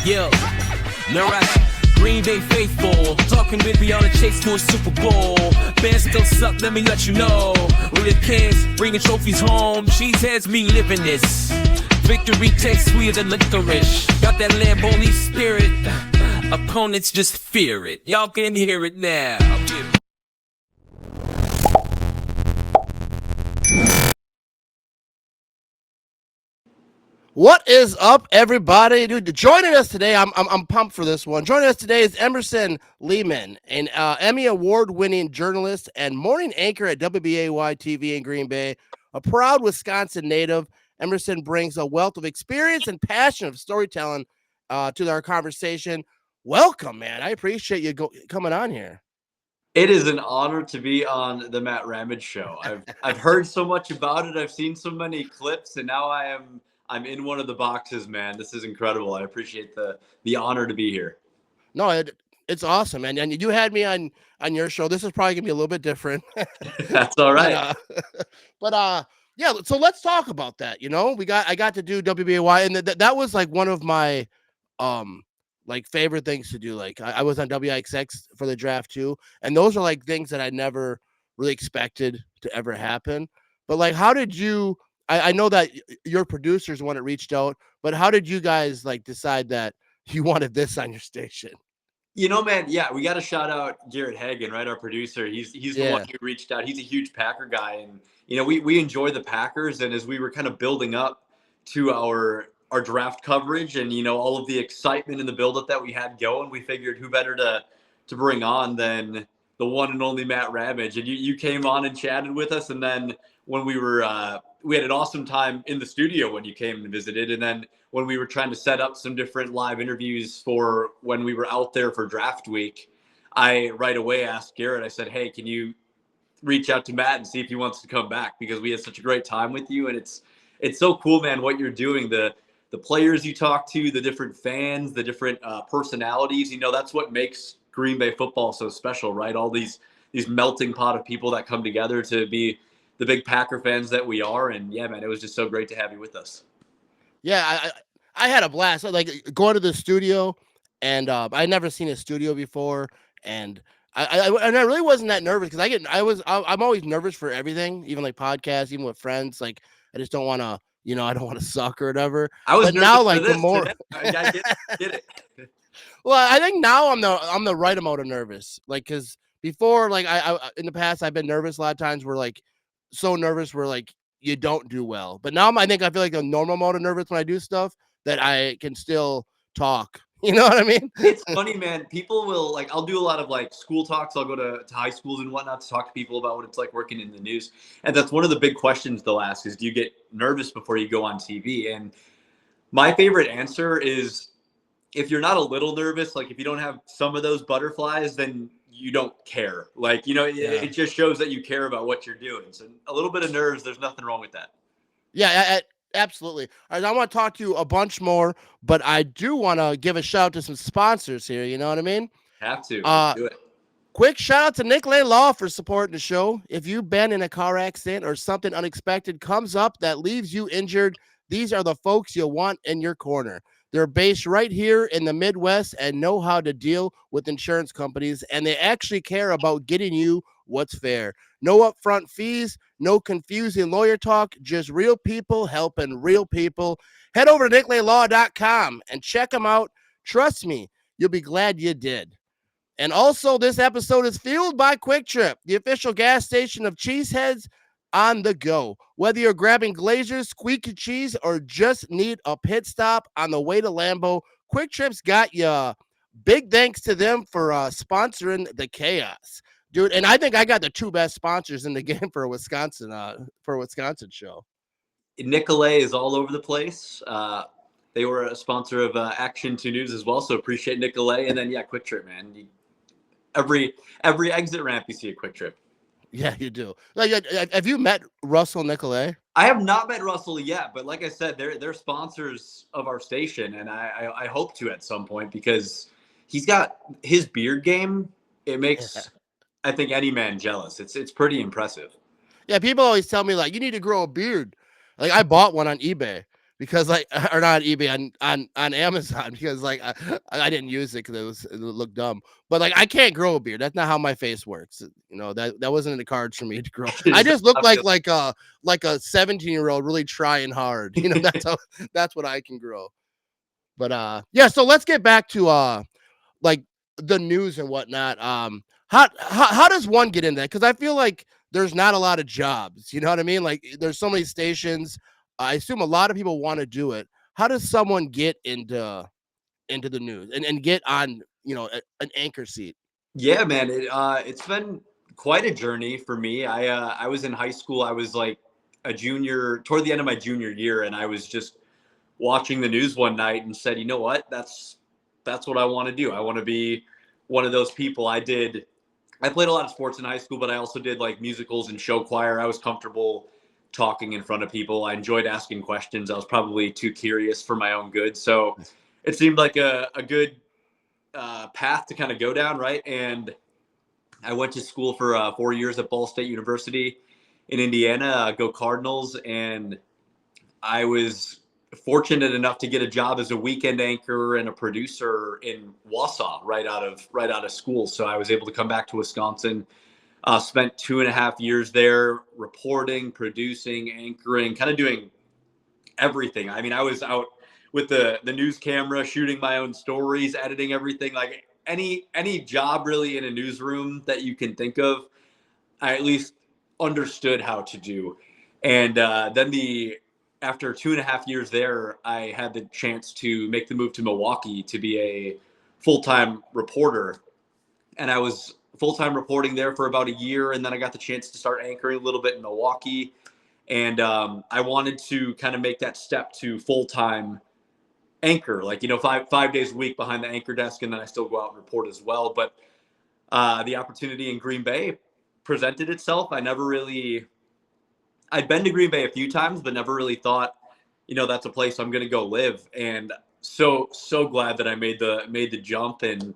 Yo, now Green Bay faithful, talking with me on a chase to a Super Bowl. Fans still suck, let me let you know. We're the kids, bringing trophies home. Cheeseheads, me living this. Victory tastes sweeter than licorice. Got that Lamborghini spirit. Opponents just fear it. Y'all can hear it now. What is up, everybody? Dude, joining us today, I'm pumped for this one. Joining us today is Emerson Lehmann, an Emmy award-winning journalist and morning anchor at WBAY TV in Green Bay. A proud Wisconsin native, Emerson brings a wealth of experience and passion of storytelling to our conversation. Welcome, man. I appreciate you coming on here. It is an honor to be on the Matt Ramage show. I've heard so much about it. I've seen so many clips, and now I'm in one of the boxes, man. This is incredible. I appreciate the honor to be here. No, it's awesome, man. And you had me on your show. This is probably gonna be a little bit different. That's all right. But yeah. So let's talk about that. You know, I got to do WBAY, and that was like one of my like favorite things to do. Like I was on WXX for the draft too, and those are like things that I never really expected to ever happen. But like, how did you? I know that your producers when it reached out, but how did you guys like decide that you wanted this on your station? You know, man, yeah, we got to shout out Garrett Hagan, right? Our producer. He's the one who reached out. He's a huge Packer guy, and you know, we enjoy the Packers. And as we were kind of building up to our draft coverage, and you know, all of the excitement and the buildup that we had going, we figured who better to bring on than the one and only Matt Ramage. And you came on and chatted with us, and then when we had an awesome time in the studio when you came and visited. And then when we were trying to set up some different live interviews for when we were out there for draft week, I right away asked Garrett, I said, hey, can you reach out to Matt and see if he wants to come back? Because we had such a great time with you. And it's so cool, man, what you're doing. The players you talk to, the different fans, the different personalities, you know, that's what makes Green Bay football so special, right? All these melting pot of people that come together to be the big Packer fans that we are. And yeah, man, it was just so great to have you with us. Yeah, I had a blast. Like going to the studio, and I'd never seen a studio before, and I really wasn't that nervous because I'm always nervous for everything, even like podcasts, even with friends. Like I just don't want to, you know, I don't want to suck or whatever. But now, like the more, I get it. Well, I think now I'm the right amount of nervous. Like because before, like I in the past I've been nervous a lot of times. Where like so nervous where like you don't do well. But now I feel like a normal amount of nervous when I do stuff that I can still talk. You know what I mean? It's funny, man. People will like, I'll do a lot of like school talks. I'll go to high schools and whatnot to talk to people about what it's like working in the news. And that's one of the big questions they'll ask is, do you get nervous before you go on TV? And my favorite answer is, if you're not a little nervous, like if you don't have some of those butterflies, then you don't care. Like, you know, it just shows that you care about what you're doing. So a little bit of nerves, there's nothing wrong with that. Yeah, absolutely. All right, I want to talk to you a bunch more, but I do want to give a shout out to some sponsors here. You know what I mean? Have to. Do it. Quick shout out to Nicolay Law for supporting the show. If you've been in a car accident or something unexpected comes up that leaves you injured, these are the folks you'll want in your corner. They're based right here in the Midwest and know how to deal with insurance companies, and they actually care about getting you what's fair. No upfront fees, no confusing lawyer talk, just real people helping real people. Head over to nicolaylaw.com and check them out. Trust me, you'll be glad you did. And also, this episode is fueled by Quick Trip, the official gas station of Cheeseheads on the go. Whether you're grabbing Glazers, squeaky cheese, or just need a pit stop on the way to Lambeau, Quick Trip's got you. Big thanks to them for sponsoring the chaos, dude. And I think I got the two best sponsors in the game for a Wisconsin show. Nicolay is all over the place. They were a sponsor of Action 2 News as well, so appreciate Nicolay. And then Quick Trip, man. Every exit ramp you see a Quick Trip. Yeah, you do. Like, have you met Russell Nicolay? I have not met Russell yet, but like I said, they're sponsors of our station, and I hope to at some point because he's got his beard game. It makes I think any man jealous. It's pretty impressive. Yeah, people always tell me like you need to grow a beard. Like I bought one on eBay, because like, or not eBay, on Amazon, because like I didn't use it because it looked dumb. But like I can't grow a beard. That's not how my face works. That wasn't in the cards for me to grow. I just look like a 17-year-old really trying hard. That's what I can grow. But yeah, so let's get back to like the news and whatnot. How does one get in that? Because I feel like there's not a lot of jobs. You know what I mean? Like there's so many stations. I assume a lot of people want to do it. How does someone get into the news and get on an anchor seat? Yeah, man, it's been quite a journey for me. I was in high school. I was like a junior toward the end of my junior year, and I was just watching the news one night and said, you know what, that's what I want to do. I want to be one of those people. I played a lot of sports in high school, but I also did like musicals and show choir. I was comfortable talking in front of people. I enjoyed asking questions. I was probably too curious for my own good. So it seemed like a good path to kind of go down, right? And I went to school for 4 years at Ball State University in Indiana, go Cardinals. And I was fortunate enough to get a job as a weekend anchor and a producer in Wausau right out of school. So I was able to come back to Wisconsin. Spent 2.5 years there, reporting, producing, anchoring, kind of doing everything. I mean, I was out with the news camera, shooting my own stories, editing everything. Like any job really in a newsroom that you can think of, I at least understood how to do. And then after 2.5 years there, I had the chance to make the move to Milwaukee to be a full-time reporter. And I was full-time reporting there for about a year. And then I got the chance to start anchoring a little bit in Milwaukee. And I wanted to kind of make that step to full-time anchor, like, five days a week behind the anchor desk. And then I still go out and report as well. But the opportunity in Green Bay presented itself. I'd been to Green Bay a few times, but never really thought, that's a place I'm going to go live. And so glad that I made the jump and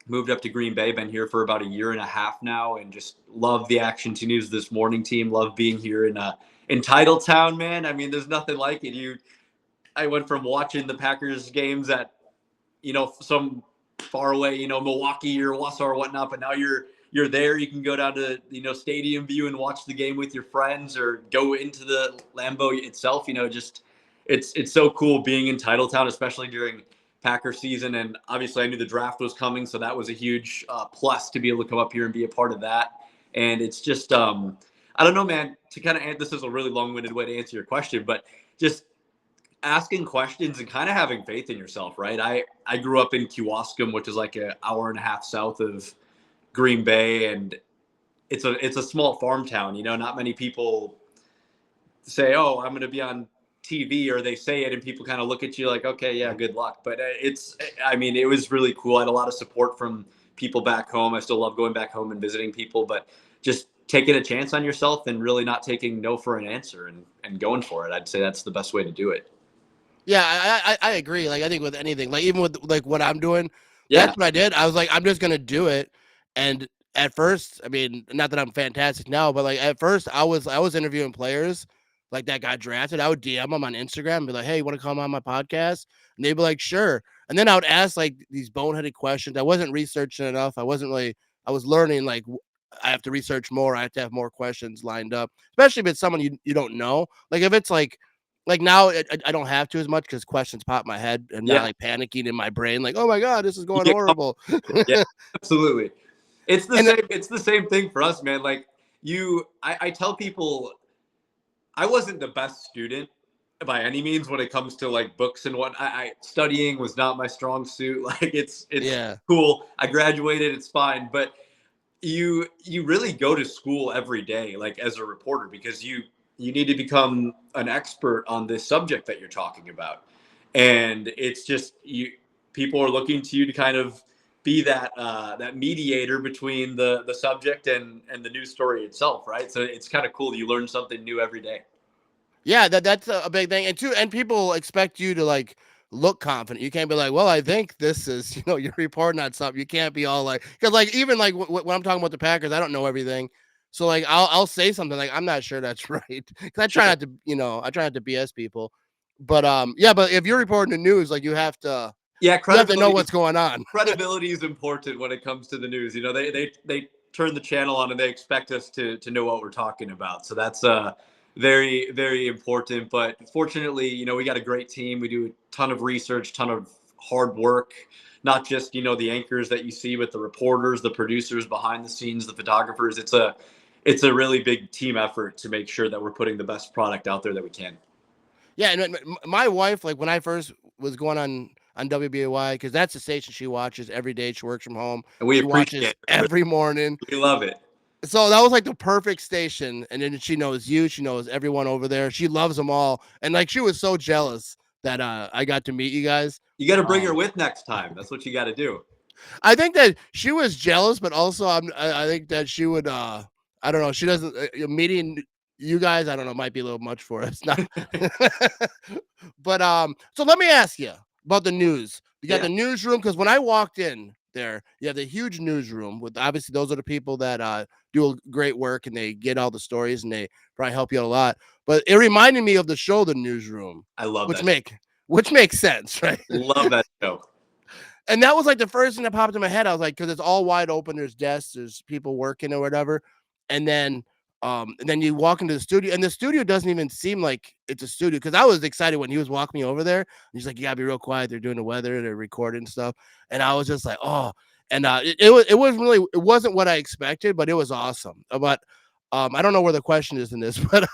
moved up to Green Bay. Been here for about 1.5 years now, and just love the Action News This Morning team. Love being here in Titletown, man. I mean, there's nothing like it. I went from watching the Packers games at, some far away, Milwaukee or Wausau or whatnot, but now you're there. You can go down to, Stadium View and watch the game with your friends, or go into the Lambeau itself. Just it's so cool being in Titletown, especially during Packer season. And obviously I knew the draft was coming, so that was a huge plus to be able to come up here and be a part of that. And it's just, I don't know, man, to kind of, this is a really long-winded way to answer your question, but just asking questions and kind of having faith in yourself, right? I grew up in Kewaskum, which is like 1.5 hours south of Green Bay, and it's a small farm town. Not many people say, "Oh, I'm going to be on TV," or they say it and people kind of look at you like, "Okay, yeah, good luck." But it was really cool. I had a lot of support from people back home. I still love going back home and visiting people, but just taking a chance on yourself and really not taking no for an answer, and going for it. I'd say that's the best way to do it. Yeah, I agree. Like I think with anything, like even with like what I'm doing, Yeah. that's what I did. I was like, I'm just gonna do it. And at first, I mean, not that I'm fantastic now, but like at first, I was interviewing players like that got drafted. I would DM them on Instagram and be like, "Hey, you want to come on my podcast?" And they'd be like, "Sure." And then I would ask like these boneheaded questions. I wasn't researching enough. I was learning like I have to research more. I have to have more questions lined up, especially if it's someone you don't know. Like if it's like now I don't have to as much because questions pop in my head and not like panicking in my brain like, oh my god, this is going horrible. Yeah, absolutely. It's the And same. It's the same thing for us, man. Like I tell people, I wasn't the best student by any means when it comes to like books and what I studying was not my strong suit. Like it's cool. I graduated. It's fine. But you really go to school every day, like as a reporter, because you need to become an expert on this subject that you're talking about. And it's just people are looking to you to kind of be that mediator between the subject and the news story itself, right? So it's kind of cool. You learn something new every day. yeah, that's a big thing. And people expect you to like look confident. You can't be like, well, I think this is, you're reporting on something. You can't be all like, because like even like when I'm talking about the Packers, I don't know everything. So like I'll say something like I'm not sure that's right because I try not to BS people. yeah, but if you're reporting the news, like you have to know what's going on. Credibility is important when it comes to the news. They turn the channel on and they expect us to know what we're talking about. So that's very, very important. But fortunately, we got a great team. We do a ton of research, ton of hard work, not just, the anchors that you see, but the reporters, the producers behind the scenes, the photographers. It's a really big team effort to make sure that we're putting the best product out there that we can. Yeah. And my wife, like when I first was going on WBAY, because that's the station she watches every day. She works from home. And we she watches appreciate it. Every morning. We love it. So that was like the perfect station. And then she knows you. She knows everyone over there. She loves them all. And like she was so jealous that I got to meet you guys. You got to bring her with next time. That's what you got to do. I think that she was jealous, but also I think that she would. I don't know. She doesn't meeting you guys. I don't know. Might be a little much for us. Not. But so let me ask you about the news. You got the newsroom, because when I walked in there, you have the huge newsroom with obviously those are the people that do great work and they get all the stories and they probably help you out a lot. But it reminded me of the show, The Newsroom. I love which makes sense, right? Love that show. And that was like the first thing that popped in my head. I was like, because it's all wide open. There's desks, there's people working or whatever. And then you walk into the studio, and the studio doesn't even seem like it's a studio. Because I was excited when he was walking me over there. He's like, "You gotta be real quiet. They're doing the weather, they're recording stuff." And I was just like, "Oh." And it wasn't what I expected, but it was awesome. But I don't know where the question is in this, but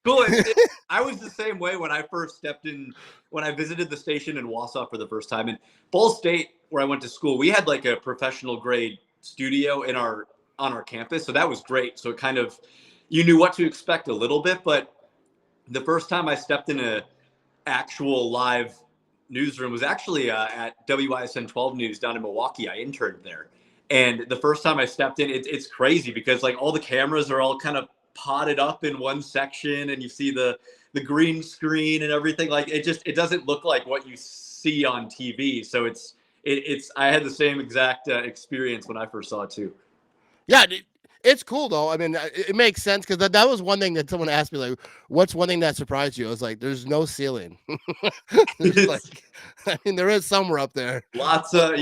cool. I was the same way when I first stepped in, when I visited the station in Wausau for the first time. In Ball State, where I went to school, we had like a professional grade studio on our campus. So that was great. So it kind of, you knew what to expect a little bit. But the first time I stepped in a actual live newsroom was actually at WISN 12 News down in Milwaukee. I interned there. And the first time I stepped in, it's crazy because like all the cameras are all kind of potted up in one section, and you see the green screen and everything. Like it doesn't look like what you see on TV. So I had the same exact experience when I first saw it too. Yeah, it's cool though. I mean, it makes sense because that was one thing that someone asked me, like, "What's one thing that surprised you?" I was like, "There's no ceiling." Like, I mean, there is somewhere up there. Lots of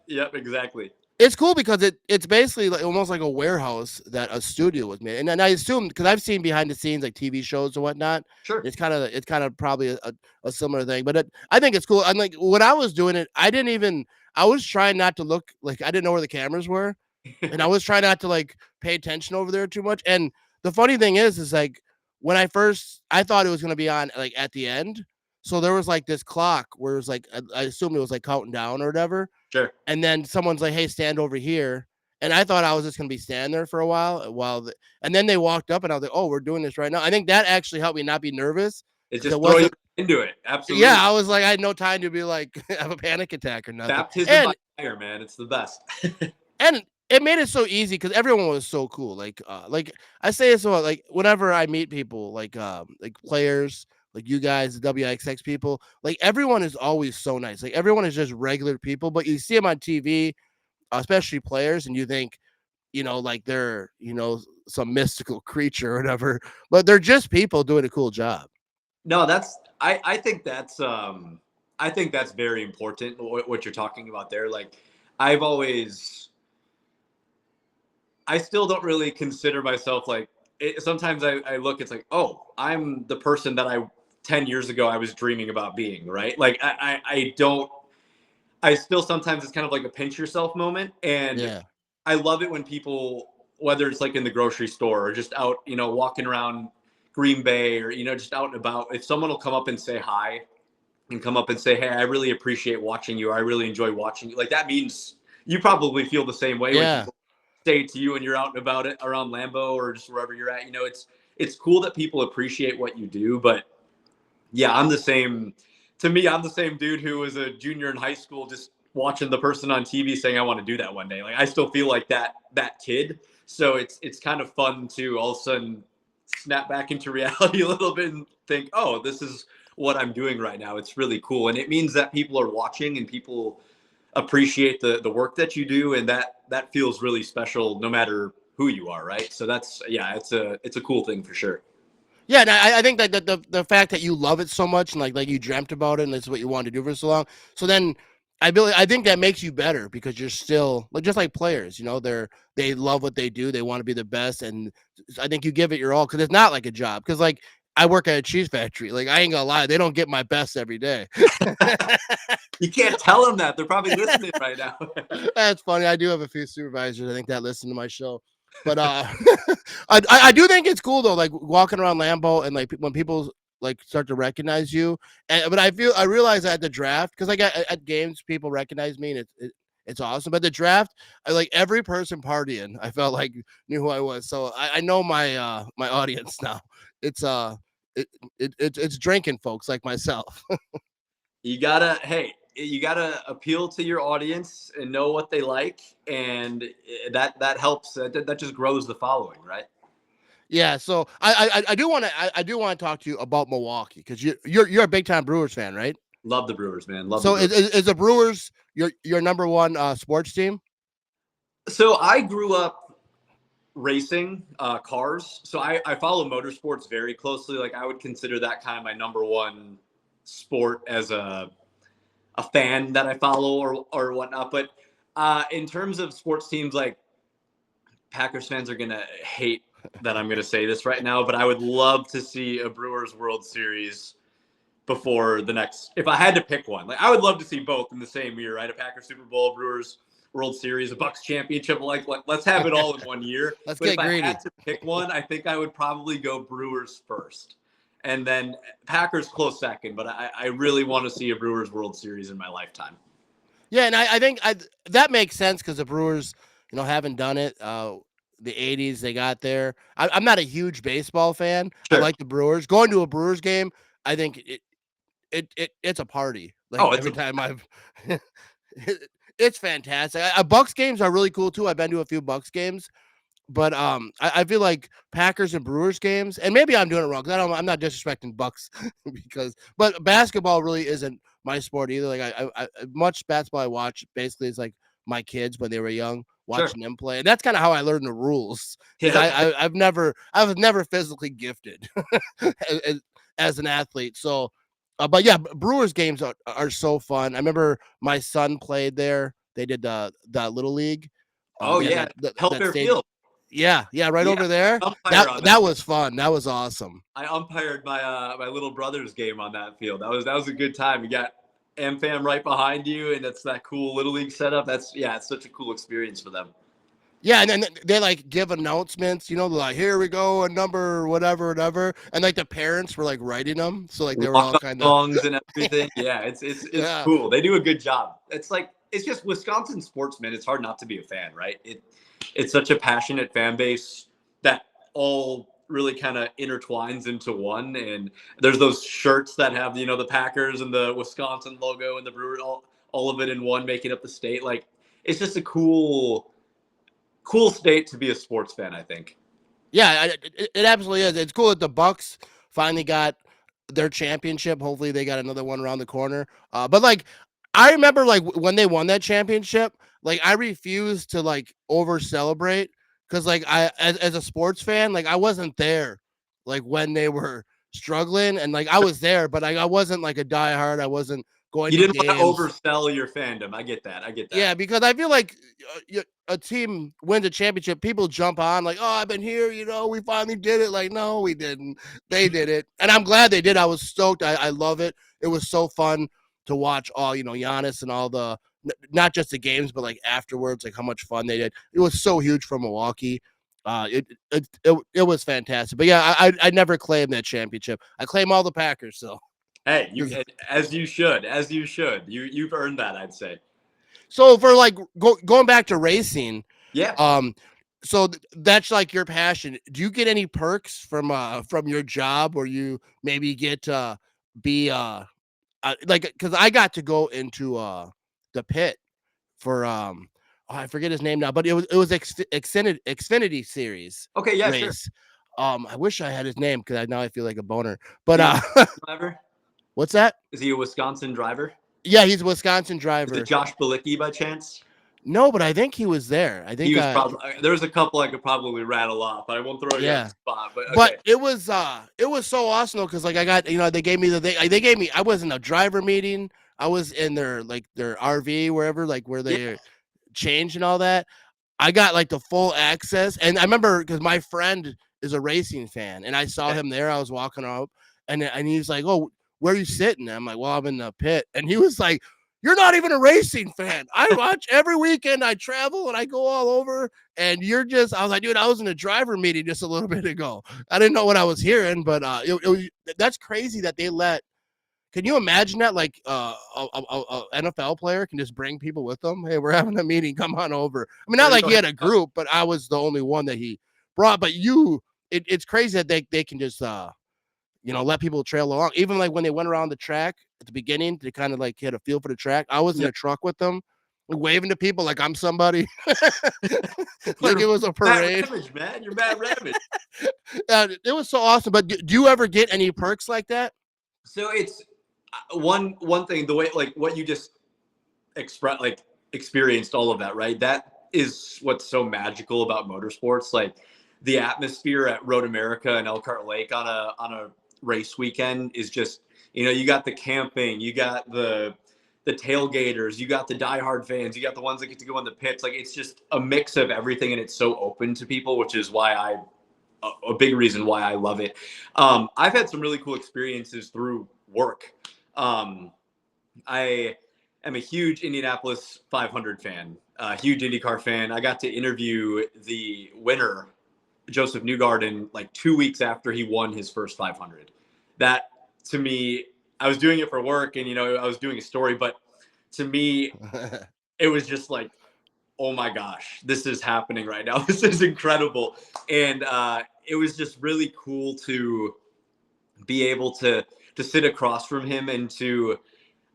yep, exactly. It's cool because it's basically like almost like a warehouse that a studio was made. And then I assume, because I've seen behind the scenes like TV shows and whatnot. Sure, it's kind of probably a similar thing. But I think it's cool. I'm like, when I was doing it, I was trying not to look like I didn't know where the cameras were. And I was trying not to like pay attention over there too much. And the funny thing is like when I thought it was going to be on like at the end. So there was like this clock where it was like, I assumed it was like counting down or whatever. Sure. And then someone's like, "Hey, stand over here." And I thought I was just going to be standing there for a while. And then they walked up and I was like, "Oh, we're doing this right now." I think that actually helped me not be nervous. It just throw you into it. Absolutely. Yeah. I was like, I had no time to be like, have a panic attack or nothing. Baptism by fire, man. It's the best. And it made it so easy because everyone was so cool. Like I say it so like whenever I meet people like players, like you guys, the WXX people, like everyone is always so nice. Like everyone is just regular people, but you see them on TV, especially players, and you think, like they're, some mystical creature or whatever, but they're just people doing a cool job. No, I think that's very important what you're talking about there. Like I still don't really consider myself like sometimes I look, it's like, oh, I'm the person that 10 years ago I was dreaming about being, right? Like I still sometimes it's kind of like a pinch yourself moment. And yeah. I love it when people, whether it's like in the grocery store or just out, walking around Green Bay or, just out and about, if someone will come up and say hi and come up and say, "Hey, I really appreciate watching you. I really enjoy watching you." Like that means you probably feel the same way. Yeah. When people say to you and you're out and about it around Lambeau or just wherever you're at, it's cool that people appreciate what you do. But yeah, I'm the same dude who was a junior in high school, just watching the person on TV saying, "I want to do that one day." Like I still feel like that kid. So it's kind of fun to all of a sudden snap back into reality a little bit and think, "Oh, this is what I'm doing right now." It's really cool. And it means that people are watching and people appreciate the work that you do. And that feels really special no matter who you are. Right. So it's a cool thing for sure. Yeah, and I think that the fact that you love it so much and like you dreamt about it and it's what you wanted to do for so long. So then I think that makes you better because you're still like just like players, you know, they love what they do, they want to be the best, and I think you give it your all because it's not like a job. Because like I work at a cheese factory, like I ain't gonna lie, they don't get my best every day. You can't tell them that. They're probably listening right now. That's funny. I do have a few supervisors, I think, that listen to my show. But I do think it's cool though, like walking around Lambeau and like when people like start to recognize you. And but I realize at the draft because like at games people recognize me and it's awesome. But the draft, I like every person partying. I felt like knew who I was, so I know my my audience now. It's it's drinking folks like myself. You gotta appeal to your audience and know what they like, and that helps. That just grows the following, right? Yeah, so I do want to I do want to talk to you about Milwaukee because you're a big time Brewers fan, right? Love the Brewers, man. Love the So Brewers. is the Brewers your number one sports team? So I grew up racing cars, so I follow motorsports very closely. Like I would consider that kind of my number one sport as a fan that I follow or whatnot. But in terms of sports teams, like Packers fans are gonna hate that I'm gonna say this right now, but I would love to see a Brewers World Series before the next. If I had to pick one, like I would love to see both in the same year, right? A Packers Super Bowl, Brewers World Series, a Bucks championship. Like let's have it all in one year. Let's But get if I greedy. had to pick one, I think I would probably go Brewers first, and then Packers close second. But I really want to see a Brewers World Series in my lifetime. Yeah, and I think that makes sense because the Brewers, you know, haven't done it. The '80s they got there. I'm not a huge baseball fan. I Sure. like the Brewers. Going to a Brewers game, I think it's a party. Like Oh, it's every time I've, it's fantastic. Bucks games are really cool too. I've been to a few Bucks games. But I feel like Packers and Brewers games, and maybe I'm doing it wrong because I'm not disrespecting Bucks but basketball really isn't my sport either. Like I much basketball I watch basically is like my kids when they were young sure. watching them play, and that's kind of how I learned the rules because Yeah. I was never physically gifted as, as an athlete. So, but yeah, Brewers games are so fun. I remember my son played there. They did the little league. Oh They had yeah. that Helper stadium. Field. Yeah, right Yeah. over there. Umpire on That that. was fun. That was awesome. I umpired my little brother's game on that field. That was a good time. You got AmFam right behind you, and it's that cool little league setup. It's such a cool experience for them. Yeah, and then they like give announcements, you know, like here we go, a number, whatever, and like the parents were like writing them, so like they were all Walk-up kind of songs and everything. Yeah, it's yeah, cool. They do a good job. It's just Wisconsin sportsmen. It's hard not to be a fan, right? It's such a passionate fan base that all really kind of intertwines into one. And there's those shirts that have the Packers and the Wisconsin logo and the Brewer, all of it in one, making up the state. Like it's just a cool state to be a sports fan, I think. yeah, it absolutely is. It's cool that the Bucks finally got their championship. Hopefully, they got another one around the corner. But like, I remember like when they won that championship, like I refused to like over celebrate because like as a sports fan, like I wasn't there, like when they were struggling, and like I was there, but I wasn't like a diehard. I wasn't going You to didn't want to games. oversell your fandom. I get that. Yeah, because I feel like a team wins a championship, people jump on like, "Oh, I've been here, you know, we finally did it." Like, no, we didn't. They did it, and I'm glad they did. I was stoked. I love it. It was so fun to watch all Giannis and all the not just the games, but like afterwards, like how much fun they did. It was so huge for Milwaukee. It was fantastic. But yeah, I never claimed that championship. I claim all the Packers. So Hey, as you should, you've earned that, I'd say. so for like going back to racing. Yeah. So that's like your passion. Do you get any perks from your job where you maybe get to be like because I got to go into the pit for I forget his name now, but it was Xfinity series Okay. Yeah. Sure. race. I wish I had his name because now I feel like a boner. But Driver? what's that? Is he a Wisconsin driver? Yeah, he's a Wisconsin Is driver. it Josh Bilicki by chance? No, but I think he was there. I think He was probably there's a couple I could probably rattle off, but I won't throw you on the spot. But okay. But it was so awesome though, because like I got, they gave me I was in a driver meeting. I was in their RV wherever, like where they change and all that. I got like the full access, and I remember because my friend is a racing fan, and I saw him there. I was walking up, and he's like, "Oh, where are you sitting?" And I'm like, "Well, I'm in the pit," and he was like, "You're not even a racing fan. I watch every weekend. I travel and I go all over, and you're just." I was like, "Dude, I was in a driver meeting just a little bit ago. I didn't know what I was hearing, but that's crazy that they let." Can you imagine that? Like a NFL player can just bring people with them. Hey, we're having a meeting. Come on over. I mean, not like he had a group, but I was the only one that he brought. But it's crazy that they can just let people trail along. Even like when they went around the track at the beginning, they kind of like had a feel for the track. I was in a truck with them, waving to people like I'm somebody. Like it was a parade. Matt Ramage, man, you're Matt Ramage. It was so awesome. But do you ever get any perks like that? So it's one thing, the way like what you just experienced all of that, right? That is what's so magical about motorsports. Like the atmosphere at Road America and Elkhart Lake on a race weekend is just, you got the camping, you got the tailgaters, you got the diehard fans, you got the ones that get to go in the pits. Like it's just a mix of everything, and it's so open to people, which is why a big reason why I love it. I've had some really cool experiences through work. I am a huge Indianapolis 500 fan, a huge IndyCar fan. I got to interview the winner, Joseph Newgarden, like 2 weeks after he won his first 500. That, to me, I was doing it for work, and I was doing a story, but to me, it was just like, oh my gosh, this is happening right now. This is incredible. And it was just really cool to be able to sit across from him, and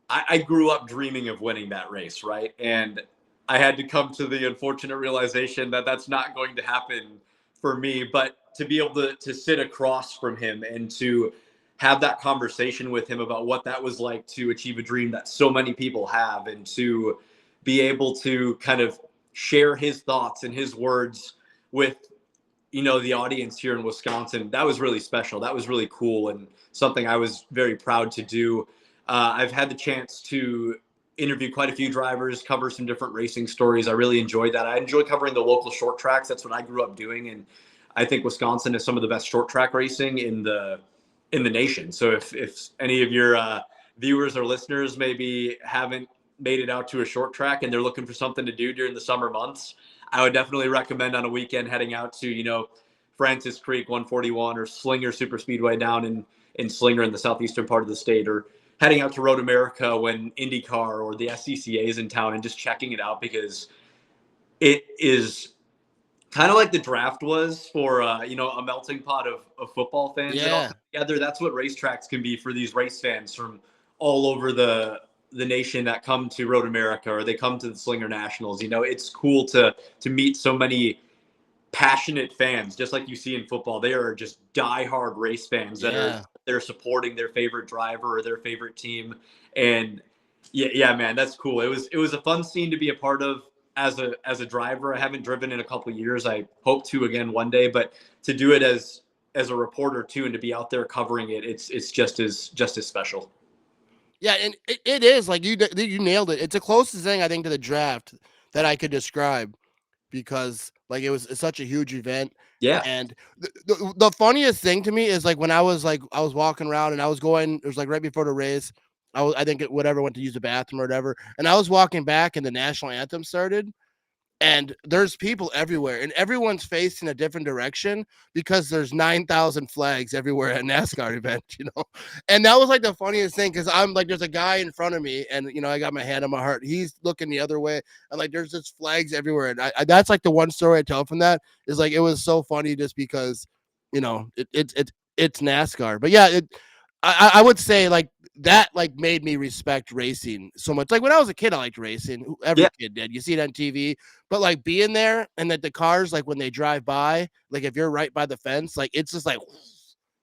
I grew up dreaming of winning that race, right? And I had to come to the unfortunate realization that that's not going to happen for me. But to be able to sit across from him and to have that conversation with him about what that was like to achieve a dream that so many people have, and to be able to kind of share his thoughts and his words with the audience here in Wisconsin, that was really special. That was really cool, and something I was very proud to do. I've had the chance to interview quite a few drivers, cover some different racing stories. I really enjoyed that. I enjoy covering the local short tracks. That's what I grew up doing, and I think Wisconsin is some of the best short track racing in the nation. So if any of your viewers or listeners maybe haven't made it out to a short track and they're looking for something to do during the summer months, I would definitely recommend on a weekend heading out to, Francis Creek 141 or Slinger Super Speedway down in Slinger in the southeastern part of the state, or heading out to Road America when IndyCar or the SCCA is in town, and just checking it out, because it is kind of like the draft was for, a melting pot of football fans. Yeah. Together. That's what racetracks can be for these race fans from all over the nation that come to Road America, or they come to the Slinger Nationals. It's cool to meet so many passionate fans, just like you see in football. They are just diehard race fans that they're supporting their favorite driver or their favorite team. And yeah, man, that's cool. It was a fun scene to be a part of as a driver. I haven't driven in a couple of years. I hope to again one day, but to do it as a reporter too, and to be out there covering it, it's just as special. Yeah, and it is like you nailed it. It's the closest thing I think to the draft that I could describe, because like it's such a huge event. Yeah. And the funniest thing to me is like when I was walking around and I was going, it was like right before the race. I think went to use the bathroom or whatever, and I was walking back and the national anthem started. And there's people everywhere, and everyone's facing a different direction because there's 9,000 flags everywhere at NASCAR event, And that was like the funniest thing, because I'm like, there's a guy in front of me, and I got my hand on my heart. He's looking the other way, and like there's just flags everywhere. And I that's like the one story I tell from that, is like it was so funny just because, it's NASCAR. But yeah, I would say like that like made me respect racing so much. Like when I was a kid, I liked racing. Every kid did. You see it on TV, but like being there, and that the cars, like when they drive by, like if you're right by the fence, like it's just like,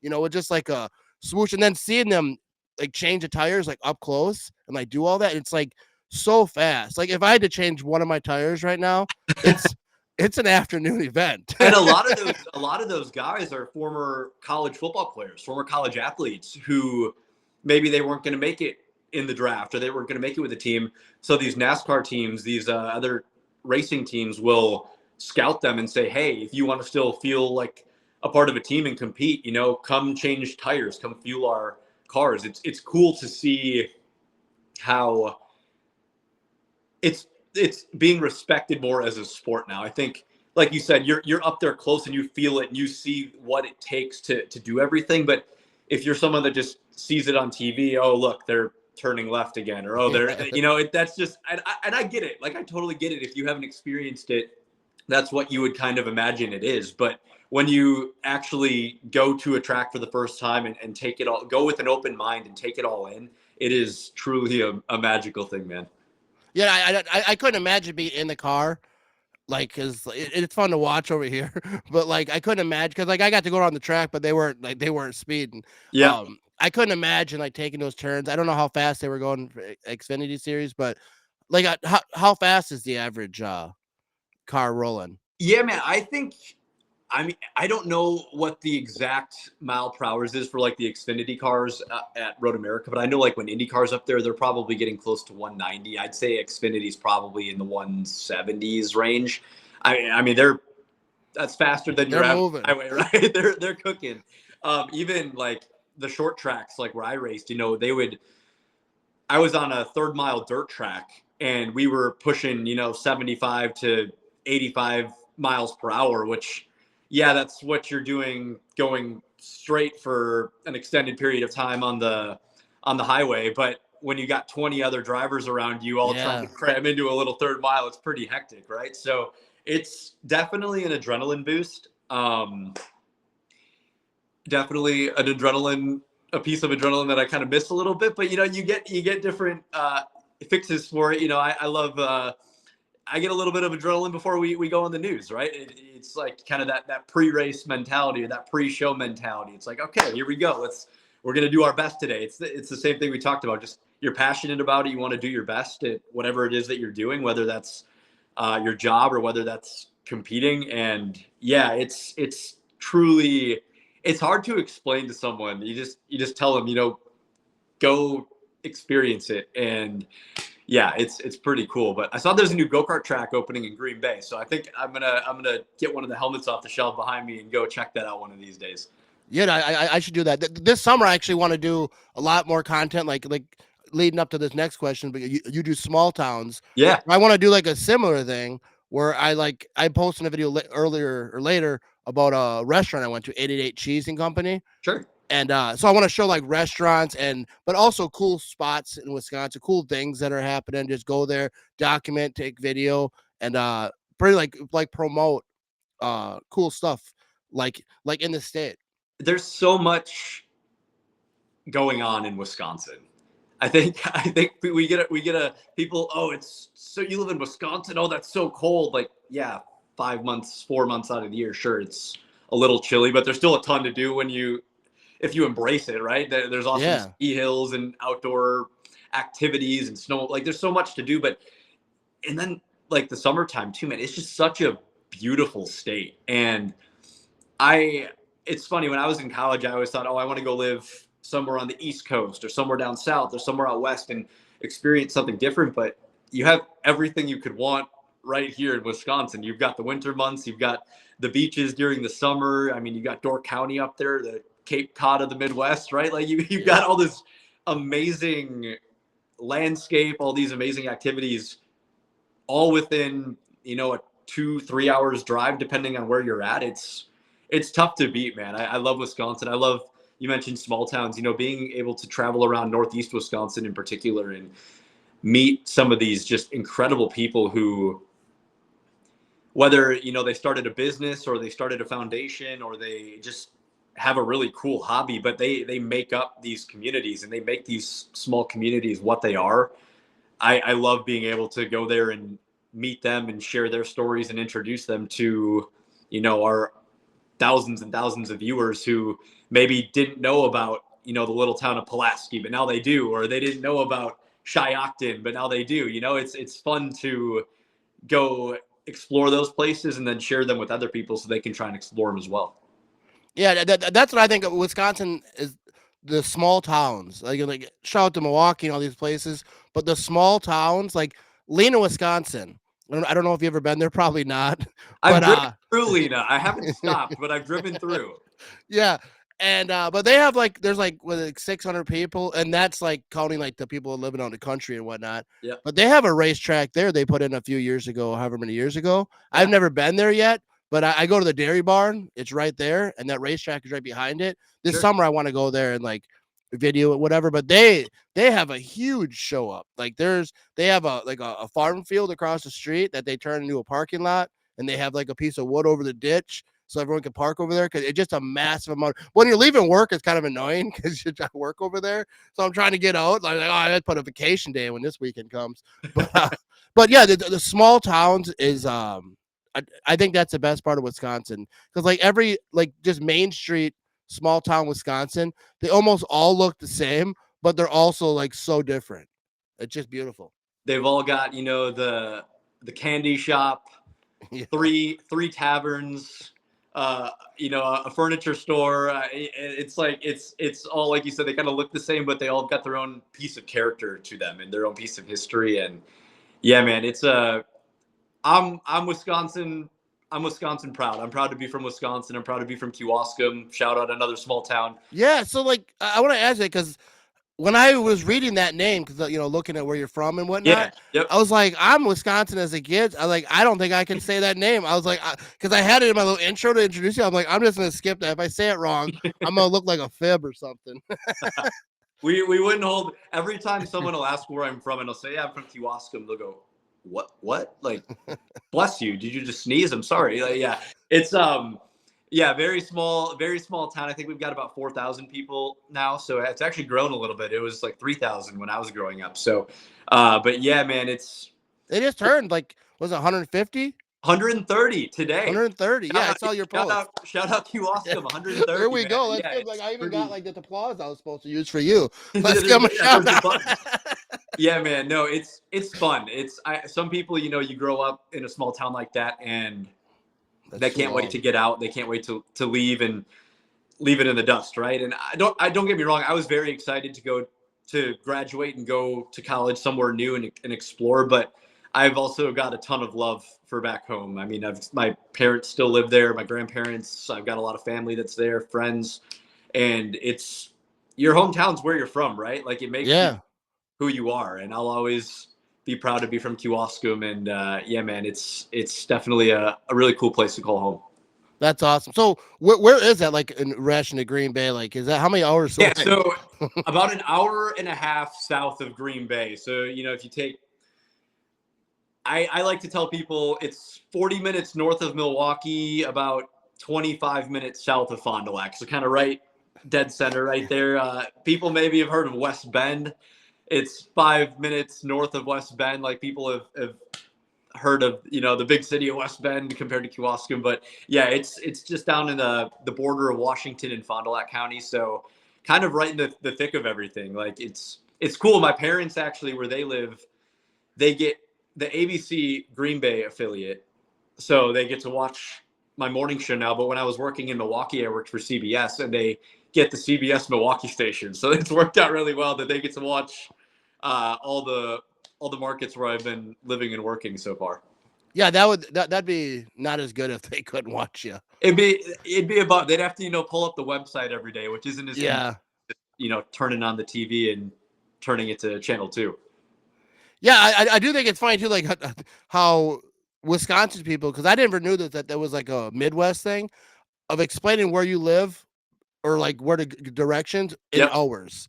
it's just like a swoosh. And then seeing them like change the tires like up close and like do all that, it's like so fast. Like if I had to change one of my tires right now, it's an afternoon event. And a lot of those guys are former college football players, former college athletes who maybe they weren't going to make it in the draft or they weren't going to make it with the team. So these NASCAR teams, these other racing teams will scout them and say, hey, if you want to still feel like a part of a team and compete, come change tires, come fuel our cars. It's cool to see how it's being respected more as a sport now. I think, like you said, you're up there close and you feel it and you see what it takes to do everything. But if you're someone that just sees it on TV, oh look, they're turning left again, or that's just, and I get it. Like I totally get it. If you haven't experienced it, that's what you would kind of imagine it is. But when you actually go to a track for the first time and take it all, go with an open mind and take it all in, it is truly a magical thing, man. Yeah, I couldn't imagine being in the car, like, cause it's fun to watch over here, but like I couldn't imagine, cause like I got to go around the track, but they weren't speeding. Yeah. I couldn't imagine like taking those turns. I don't know how fast they were going for Xfinity series, but like how fast is the average car rolling? Yeah, man. I don't know what the exact mile per hours is for like the Xfinity cars at Road America, but I know like when Indy cars up there, they're probably getting close to 190. I'd say Xfinity's probably in the 170s range. I mean, that's faster than your average highway, right? They're cooking. Even like the short tracks, like where I raced, I was on a 3rd-mile dirt track and we were pushing, 75 to 85 miles per hour, which, yeah, that's what you're doing going straight for an extended period of time on the highway. But when you got 20 other drivers around you all trying to cram into a little 3rd mile, it's pretty hectic, right? So it's definitely an adrenaline boost. Definitely a piece of adrenaline that I kind of miss a little bit, but you get different fixes for it. I love I get a little bit of adrenaline before we go on the news, right? It's like kind of that pre-race mentality or that pre-show mentality. It's like, okay, here we go. We're going to do our best today. It's the same thing we talked about. Just you're passionate about it. You want to do your best at whatever it is that you're doing, whether that's your job or whether that's competing. And yeah, it's truly, it's hard to explain to someone. You just tell them, go experience it. And yeah, it's pretty cool. But I saw there's a new go-kart track opening in Green Bay, so I think I'm gonna get one of the helmets off the shelf behind me and go check that out one of these days. Yeah, I should do that. This summer I actually want to do a lot more content, like leading up to this next question. But you do small towns. Yeah, I want to do like a similar thing where I posted a video earlier or later about a restaurant I went to, 888 Cheese and Company. Sure. And so I want to show like restaurants but also cool spots in Wisconsin, cool things that are happening. Just go there, document, take video, and pretty like promote cool stuff like in the state. There's so much going on in Wisconsin. I think we get a people, oh, it's so you live in Wisconsin, oh, that's so cold. Like, yeah, 4 months out of the year, sure, it's a little chilly, but there's still a ton to do if you embrace it, right? There's also ski hills and outdoor activities and snow. Like there's so much to do, and then like the summertime too, man, it's just such a beautiful state. And it's funny, when I was in college, I always thought, oh, I want to go live somewhere on the East Coast or somewhere down south or somewhere out west and experience something different. But you have everything you could want right here in Wisconsin. You've got the winter months, you've got the beaches during the summer. I mean, you got Door County up there, the Cape Cod of the Midwest, right? Like you've got all this amazing landscape, all these amazing activities, all within, a 2-3 hours drive, depending on where you're at. It's tough to beat, man. I love Wisconsin. I love, you mentioned small towns, being able to travel around Northeast Wisconsin in particular and meet some of these just incredible people who, whether, they started a business or they started a foundation or they just have a really cool hobby, but they make up these communities and they make these small communities what they are. I love being able to go there and meet them and share their stories and introduce them to, our thousands and thousands of viewers who maybe didn't know about, the little town of Pulaski, but now they do, or they didn't know about Shiocton, but now they do. It's fun to go explore those places and then share them with other people so they can try and explore them as well. Yeah, that's what I think of Wisconsin is, the small towns. Like shout out to Milwaukee and all these places, but the small towns like Lena, Wisconsin. I don't know if you've ever been there, probably not. I've But driven through Lena. I haven't stopped, but I've driven through. yeah. And but they have there's like 600 people, and that's like counting like the people living on the country and whatnot. Yeah. But they have a racetrack there they put in a few years ago, however many years ago. Yeah. I've never been there yet, but I go to the dairy barn. It's right there, and that racetrack is right behind it. This summer I want to go there and like video it, whatever. But they have a huge show up. Like they have a farm field across the street that they turn into a parking lot, and they have like a piece of wood over the ditch so everyone can park over there, because it's just a massive amount. When you're leaving work, it's kind of annoying because you try to work over there. So I'm trying to get out. Like, oh, I put a vacation day when this weekend comes. But yeah, the small towns is I think that's the best part of Wisconsin, because like every just Main Street small town Wisconsin, they almost all look the same, but they're also like so different. It's just beautiful. They've all got the candy shop, Yeah. three taverns. A furniture store. It's like it's all, like you said, they kind of look the same, but they all got their own piece of character to them and their own piece of history. And yeah, man, it's I'm Wisconsin. I'm Wisconsin proud. I'm proud to be from Wisconsin. I'm proud to be from Kewaskum. Shout out another small town. Yeah. So like I want to ask it, because when I was reading that name, because looking at where you're from and whatnot, I was like, I'm Wisconsin as a kid. I don't think I can say that name. I was like, because I had it in my little intro to introduce you. I'm like, I'm just gonna skip that. If I say it wrong, I'm gonna look like a fib or something. We wouldn't hold. Every time someone will ask where I'm from, and I'll say, yeah, I'm from Kewaskum, they'll go, what? Like, bless you. Did you just sneeze? I'm sorry. Yeah, it's very small town. I think we've got about 4,000 people now, so it's actually grown a little bit. It was like 3,000 when I was growing up. So, but yeah, man, they just turned was it 150? 130 today. 130. Yeah, I saw your post. Shout out Kewaskum. 130. There we go. That's good. Like I even got the applause I was supposed to use for you. Let's give them a shout out. Yeah, man. No, it's fun. Some people, you grow up in a small town like that, and they can't wait to get out. They can't wait to leave and leave it in the dust, right? And I don't get me wrong. I was very excited to go to graduate and go to college somewhere new and explore. But I've also got a ton of love for back home. I mean, my parents still live there, my grandparents. I've got a lot of family that's there, friends, and it's your hometown's where you're from, right? Like it makes you who you are, and I'll always be proud to be from Kewaskum. And yeah, man, it's definitely a really cool place to call home. That's awesome. So where is that, like in relation to Green Bay? Like, is that how many hours? Yeah, so about an hour and a half south of Green Bay. So, if you take, I like to tell people it's 40 minutes north of Milwaukee, about 25 minutes south of Fond du Lac. So kind of right dead center right there. People maybe have heard of West Bend. It's 5 minutes north of West Bend. Like people have heard of, the big city of West Bend compared to Kewaskum. But yeah, it's just down in the border of Washington and Fond du Lac County. So kind of right in the thick of everything. Like it's cool. My parents actually, where they live, they get the ABC Green Bay affiliate. So they get to watch my morning show now. But when I was working in Milwaukee, I worked for CBS, and they get the CBS Milwaukee station. So it's worked out really well that they get to watch all the markets where I've been living and working so far. Yeah, that'd be not as good if they couldn't watch you. It'd be about, they'd have to pull up the website every day, which isn't as easy, turning on the TV and turning it to channel 2. Yeah, I do think it's funny too, like how Wisconsin people, because I never knew that there was like a Midwest thing of explaining where you live or like where the directions in hours.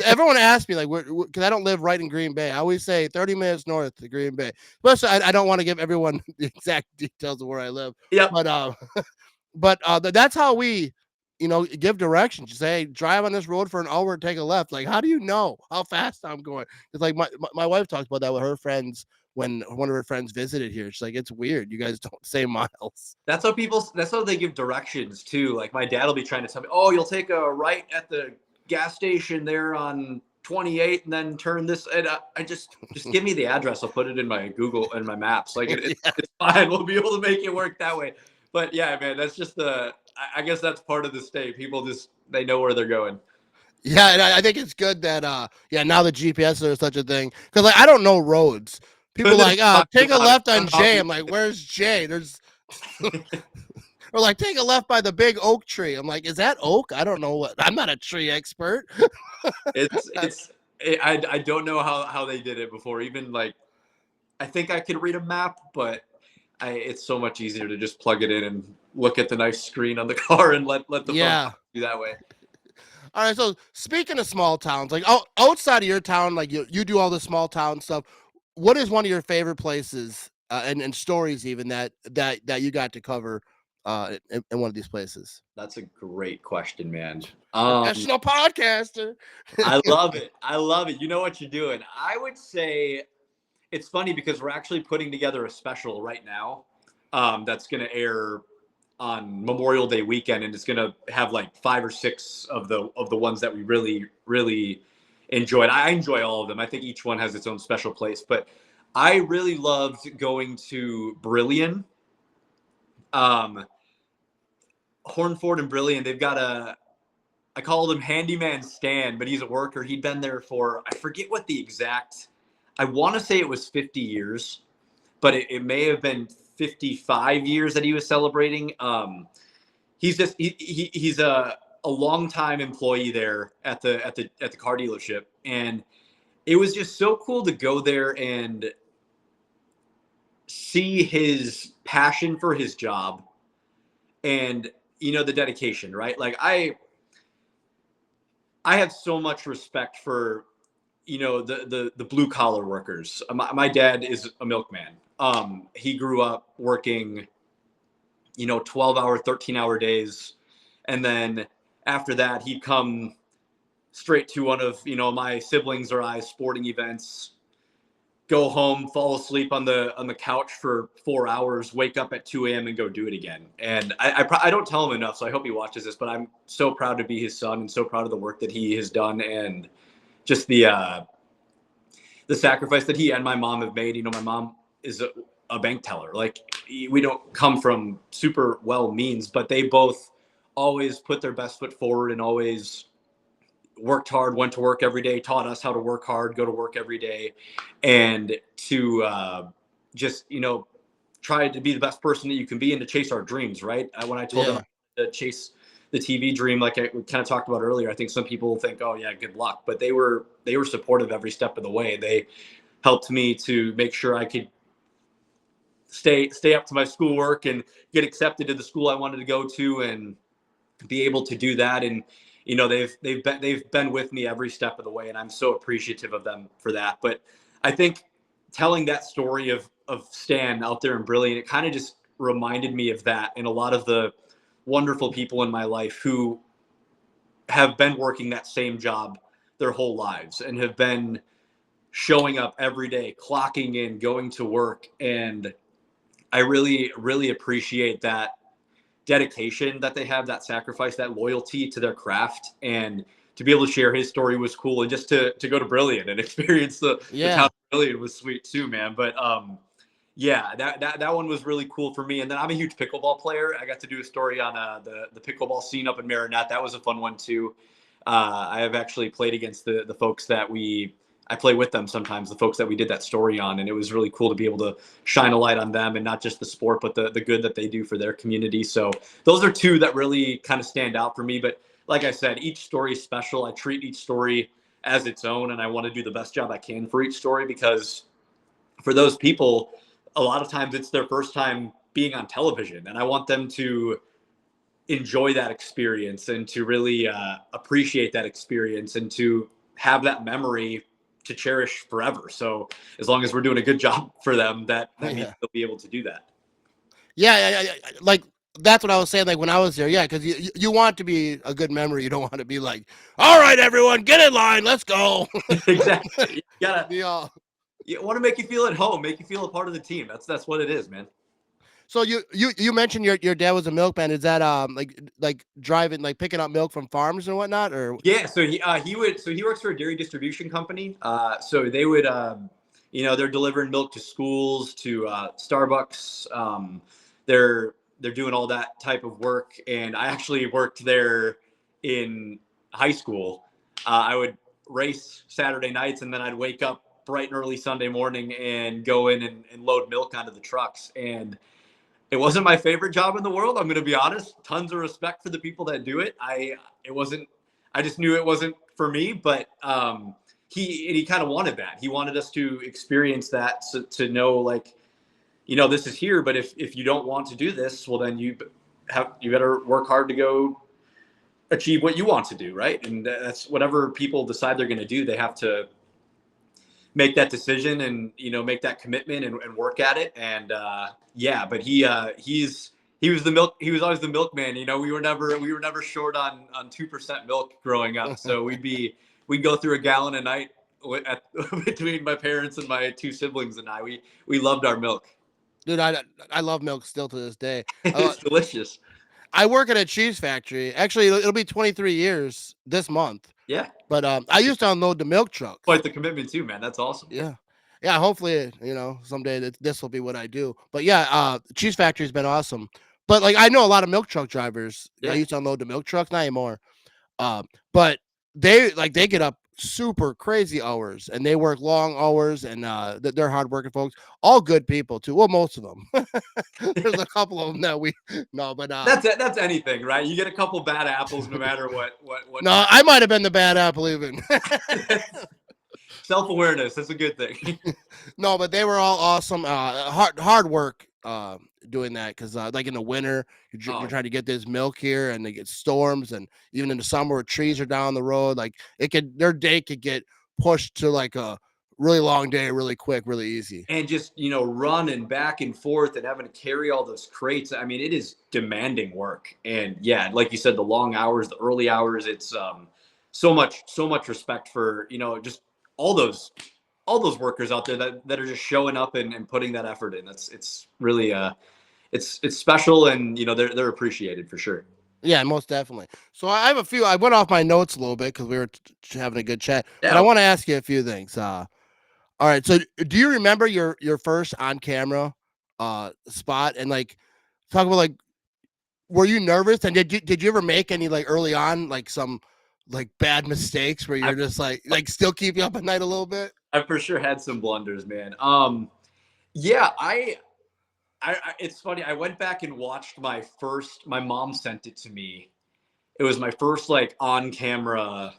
Everyone asks me like, because I don't live right in Green Bay. I always say 30 minutes north to Green Bay. Plus, I don't want to give everyone the exact details of where I live. Yeah. But that's how we, give directions. You say, hey, drive on this road for an hour and take a left. Like, how do you know how fast I'm going? It's like my wife talks about that with her friends when one of her friends visited here. She's like, it's weird. You guys don't say miles. That's how they give directions too. Like my dad will be trying to tell me, oh, you'll take a right at the gas station there on 28 and then turn this. And I just give me the address. I'll put it in my Google and my maps. Like it's fine. We'll be able to make it work that way. But yeah, man, that's just I guess that's part of the state. People they know where they're going. Yeah, and I think it's good that now the GPS is such a thing, because like I don't know roads. People like take a left on J. I'm like, where's J? There's or like take a left by the big oak tree. I'm like, is that oak? I don't know what. I'm not a tree expert. I don't know how they did it before. Even like, I think I could read a map, but it's so much easier to just plug it in and look at the nice screen on the car and let the phone do that way. All right, so speaking of small towns, like outside of your town, like you do all the small town stuff. What is one of your favorite places and stories even that you got to cover in one of these places? That's a great question, man. Professional podcaster. I love it. I love it. You know what you're doing. I would say it's funny because we're actually putting together a special right now that's going to air on Memorial Day weekend, and it's going to have like 5 or 6 of the ones that we really, really enjoyed. I enjoy all of them. I think each one has its own special place, but I really loved going to Brillion. Hornford and Brillion, they've got I called him Handyman Stan, but he's a worker. He'd been there for, I forget what the exact, I want to say it was 50 years, but it may have been 55 years that he was celebrating. He's just he's a longtime employee there at the car dealership, and it was just so cool to go there and see his passion for his job and the dedication, right? Like I have so much respect for the blue collar workers. My dad is a milkman. He grew up working, 12-hour, 13-hour days. And then after that, he'd come straight to one of, my siblings or I's sporting events, go home, fall asleep on the couch for 4 hours, wake up at 2 a.m. and go do it again. And I don't tell him enough, so I hope he watches this, but I'm so proud to be his son and so proud of the work that he has done and just the sacrifice that he and my mom have made. My mom is a bank teller. Like, we don't come from super well means, but they both always put their best foot forward and always worked hard, went to work every day, taught us how to work hard, go to work every day, and to just, try to be the best person that you can be and to chase our dreams, right? When I told them to chase the TV dream, like I kind of talked about earlier, I think some people think, oh yeah, good luck, but they were supportive every step of the way. They helped me to make sure I could stay up to my schoolwork and get accepted to the school I wanted to go to and be able to do that. And they've been with me every step of the way, and I'm so appreciative of them for that. But I think telling that story of Stan out there in Brilliant, it kind of just reminded me of that and a lot of the wonderful people in my life who have been working that same job their whole lives and have been showing up every day, clocking in, going to work. And I really, really appreciate that dedication that they have, that sacrifice, that loyalty to their craft. And to be able to share his story was cool. And just to go to Brilliant and experience the town of Brilliant was sweet too, man. But that one was really cool for me. And then I'm a huge pickleball player. I got to do a story on the pickleball scene up in Marinette. That was a fun one too. I have actually played against the folks that I play with them sometimes, the folks that we did that story on. And it was really cool to be able to shine a light on them and not just the sport, but the good that they do for their community. So those are two that really kind of stand out for me. But like I said, each story is special. I treat each story as its own, and I want to do the best job I can for each story, because for those people, a lot of times it's their first time being on television, and I want them to enjoy that experience and to really appreciate that experience and to have that memory to cherish forever. So as long as we're doing a good job for them, that means they'll be able to do that. Yeah. Like, that's what I was saying. Like, when I was there, because you want to be a good memory. You don't want to be like, all right, everyone, get in line, let's go. Exactly. You gotta, you want to make you feel at home, make you feel a part of the team. That's what it is, man. So you mentioned your dad was a milkman. Is that like driving, like picking up milk from farms and whatnot, or? Yeah, so he works for a dairy distribution company. So they would they're delivering milk to schools, to Starbucks. They're doing all that type of work, and I actually worked there in high school. I would race Saturday nights, and then I'd wake up bright and early Sunday morning and go in and load milk onto the trucks. And it wasn't my favorite job in the world. I'm going to be honest. Tons of respect for the people that do it. It wasn't. I just knew it wasn't for me. But he kind of wanted that. He wanted us to experience that, to know, like, this is here. But if you don't want to do this, well, then you better work hard to go achieve what you want to do, right? And that's whatever people decide they're going to do. They have to make that decision and make that commitment and work at it. And but he was always the milkman. We were never short on 2% milk growing up. So we'd go through a gallon a night between my parents and my two siblings and I. We loved our milk. Dude, I love milk still to this day. It's delicious. I work at a cheese factory. Actually, it'll be 23 years this month. Yeah. But I used to unload the milk truck. Quite the commitment too, man. That's awesome. Yeah. Yeah, hopefully, someday this will be what I do. But yeah, cheese factory's been awesome. But like I know a lot of milk truck drivers. Yeah. I used to unload the milk trucks, not anymore. But they get up super crazy hours and they work long hours, and they're hardworking folks. All good people too. Well, most of them. There's a couple of them that but that's anything, right? You get a couple bad apples no matter what. No, I might have been the bad apple even. Self-awareness, that's a good thing. No, but they were all awesome. Hard work doing that, because like in the winter you're trying to get this milk here, and they get storms, and even in the summer where trees are down the road, like their day could get pushed to like a really long day really quick, really easy. And just running back and forth and having to carry all those crates. I mean, it is demanding work. And yeah, like you said, the long hours, the early hours, it's so much respect for just all those workers out there that are just showing up and putting that effort in. It's really it's special, and they're appreciated for sure. Yeah, most definitely. So I have a few. I went off my notes a little bit because we were having a good chat. Yeah. But I want to ask you a few things. All right. So do you remember your first on camera spot, and like talk about, like, were you nervous, and did you ever make any, like, early on, like some like bad mistakes where you're just like still keep you up at night a little bit? I for sure had some blunders, man. Yeah, I it's funny. I went back and watched my mom sent it to me. It was my first like on camera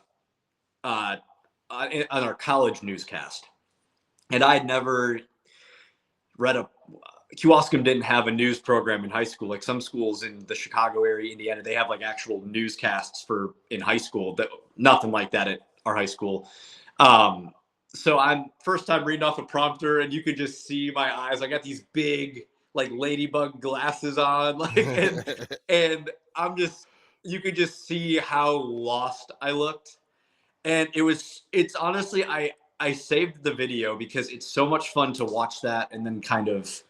on our college newscast. And I had never read Kewaskum didn't have a news program in high school. Like some schools in the Chicago area, Indiana, they have like actual newscasts in high school. That nothing like that at our high school. So I'm first time reading off a prompter, and you could just see my eyes. I got these big like ladybug glasses on, like, and you could just see how lost I looked. And it's honestly, I saved the video because it's so much fun to watch that and then kind of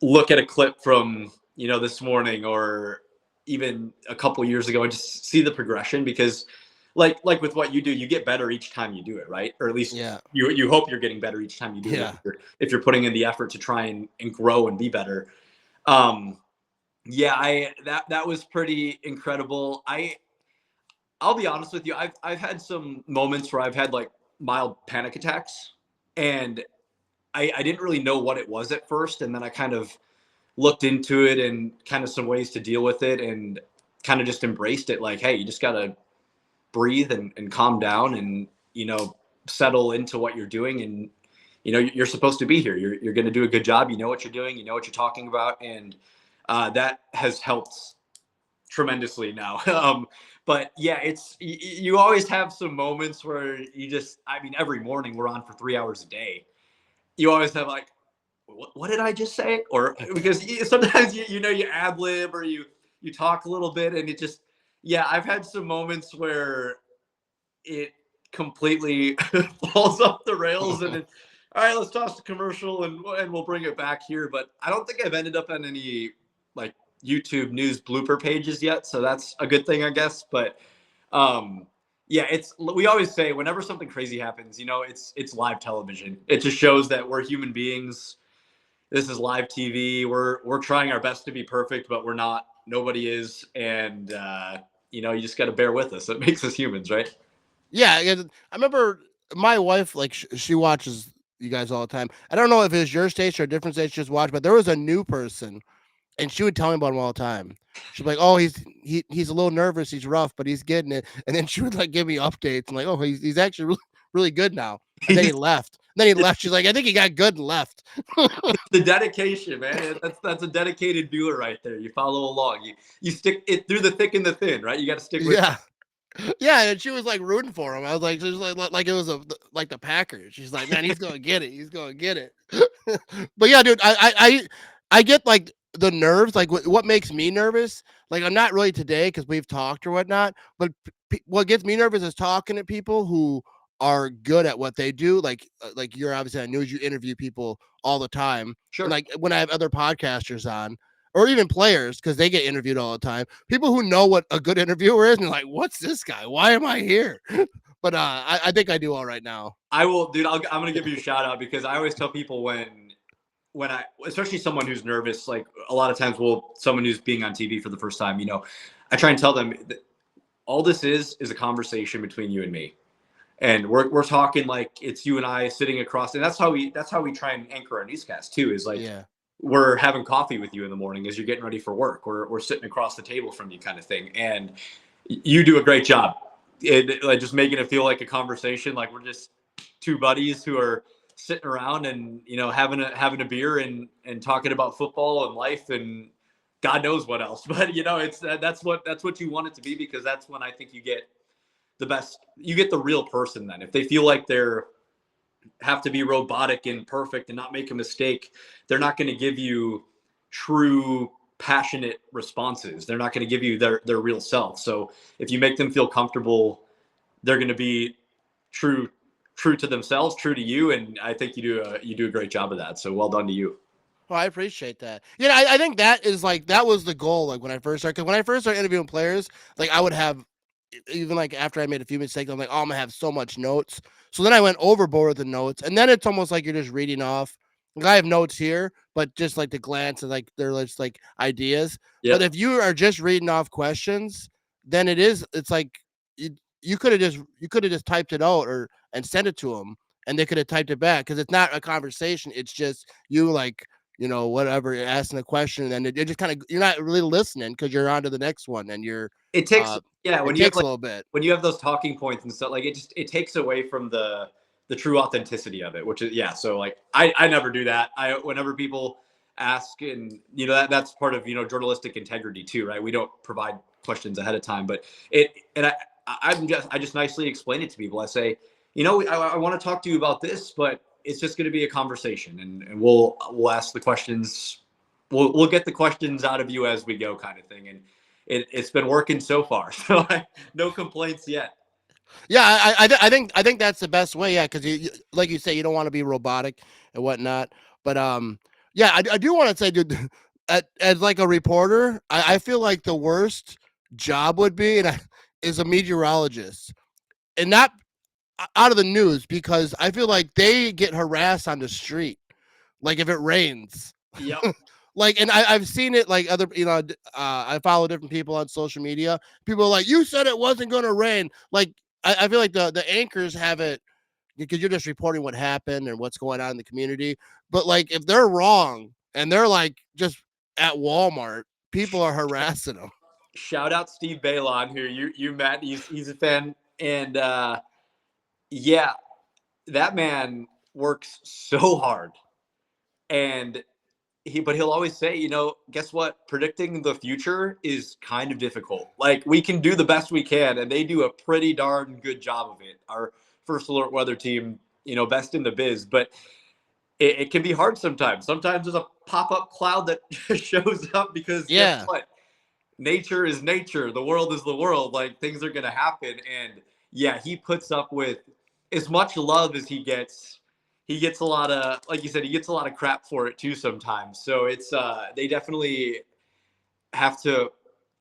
look at a clip from, this morning or even a couple years ago and just see the progression, because like with what you do, you get better each time you do it, right? Or at least you hope you're getting better each time you do it if you're putting in the effort to try and grow and be better. That was pretty incredible. I'll be honest with you, I've had some moments where I've had like mild panic attacks, and I didn't really know what it was at first, and then I kind of looked into it and kind of some ways to deal with it, and kind of just embraced it. Like, hey, you just gotta breathe and calm down, and settle into what you're doing, and you're supposed to be here. You're going to do a good job. You know what you're doing. You know what you're talking about, and that has helped tremendously now. But yeah, you always have some moments where every morning we're on for 3 hours a day. You always have like, what did I just say? Or because sometimes you ad lib or you talk a little bit, and it just, I've had some moments where it completely falls off the rails, and All right, let's toss the commercial and we'll bring it back here. But I don't think I've ended up on any like YouTube news blooper pages yet, so that's a good thing, I guess. But yeah, we always say whenever something crazy happens, it's live television. It just shows that we're human beings. This is live TV. We're trying our best to be perfect, but we're not. Nobody is, and you just got to bear with us. It makes us humans, right? Yeah, I remember my wife, like, she watches you guys all the time. I don't know if it's your station or a different station just watch, but there was a new person, and she would tell me about him all the time. She'd be like, "Oh, he's a little nervous. He's rough, but he's getting it." And then she would like give me updates. I'm like, "Oh, he's actually really, really good now." And then he left. She's like, "I think he got good and left." The dedication, man. That's a dedicated viewer right there. You follow along. You stick it through the thick and the thin, right? You got to stick with. Yeah. Yeah, and she was like rooting for him. I was like, she was like it was like the Packers. She's like, man, he's gonna get it. He's gonna get it. But yeah, dude, I get like the nerves. Like what makes me nervous? Like I'm not really today because we've talked or whatnot. But what gets me nervous is talking to people who are good at what they do. Like you're obviously on news. You interview people all the time. Sure. And like when I have other podcasters on, or even players, because they get interviewed all the time. People who know what a good interviewer is, and they're like, "What's this guy? Why am I here?" But I think I do all right now. I will, dude. I'm gonna give you a shout out because I always tell people when especially someone who's nervous, like a lot of times, someone who's being on TV for the first time, I try and tell them that all this is a conversation between you and me, and we're talking like it's you and I sitting across, and that's how we try and anchor our newscast too. Is like, Yeah. We're having coffee with you in the morning as you're getting ready for work. We're sitting across the table from you, kind of thing, and you do a great job. Like just making it feel like a conversation, like we're just two buddies who are sitting around and having a beer and talking about football and life and God knows what else. But it's that's what you want it to be, because that's when I think you get the best. You get the real person then. If they feel like they're have to be robotic and perfect and not make a mistake, they're not going to give you true passionate responses. They're not going to give you their real self. So if you make them feel comfortable, they're going to be true to themselves, true to you. And I think you do a great job of that. So well done to you. Well, I appreciate that. I think that was the goal. Like when I first started, because when I first started interviewing players, like I would have, even like after I made a few mistakes, I'm like, oh, I'm gonna have so much notes. So then I went overboard with the notes, and then it's almost like you're just reading off. Like I have notes here, but just like the glance and like they're just like ideas. Yep. But if you are just reading off questions, then it's like you could have just typed it out and sent it to them, and they could have typed it back, because it's not a conversation. It's just you like, whatever, you're asking a question, and then it just kind of, you're not really listening because you're on to the next one, and it takes when you have a little bit, when you have those talking points and stuff, like it takes away from the true authenticity of it, which is so like I never do that. Whenever people ask, and that's part of journalistic integrity too, right? We don't provide questions ahead of time, but I just nicely explain it to people. I say, I want to talk to you about this, but it's just going to be a conversation, and we'll ask the questions. We'll get the questions out of you as we go, kind of thing. And it's been working so far. So no complaints yet. Yeah, I think that's the best way. Yeah, because you like you say, you don't want to be robotic and whatnot. But yeah, I do want to say, dude, as like a reporter, I feel like the worst job would be is a meteorologist, and not out of the news, because I feel like they get harassed on the street, like if it rains. Yep. Like, and I've seen it, like other, I follow different people on social media. People are like, you said it wasn't going to rain. Like, I feel like the anchors have it, because you're just reporting what happened and what's going on in the community. But like, if they're wrong and they're like just at Walmart, people are harassing them. Shout out Steve Balon, who you met. He's a fan. And yeah, that man works so hard. And but he'll always say, guess what? Predicting the future is kind of difficult. Like, we can do the best we can, and they do a pretty darn good job of it. Our First Alert weather team, best in the biz, but it can be hard sometimes. Sometimes there's a pop-up cloud that shows up because guess what? Nature is nature. The world is the world. Like, things are going to happen. And yeah, he puts up with as much love as he gets. he gets a lot of, like you said, he gets a lot of crap for it too sometimes. So it's they definitely have to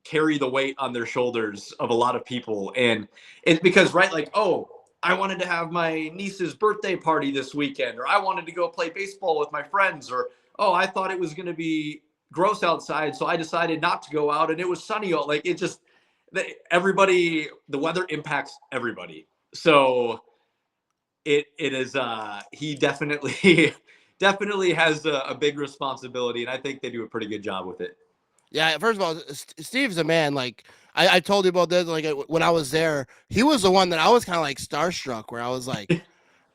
carry the weight on their shoulders of a lot of people. And it's because, right, like, oh, I wanted to have my niece's birthday party this weekend, or I wanted to go play baseball with my friends, or, oh, I thought it was going to be gross outside, so I decided not to go out and it was sunny. Like, it just, everybody, the weather impacts everybody. So it is, he definitely, definitely has a big responsibility. And I think they do a pretty good job with it. Yeah, first of all, Steve's a man. Like I told you about this. Like when I was there, he was the one that I was kind of like starstruck. Where I was like,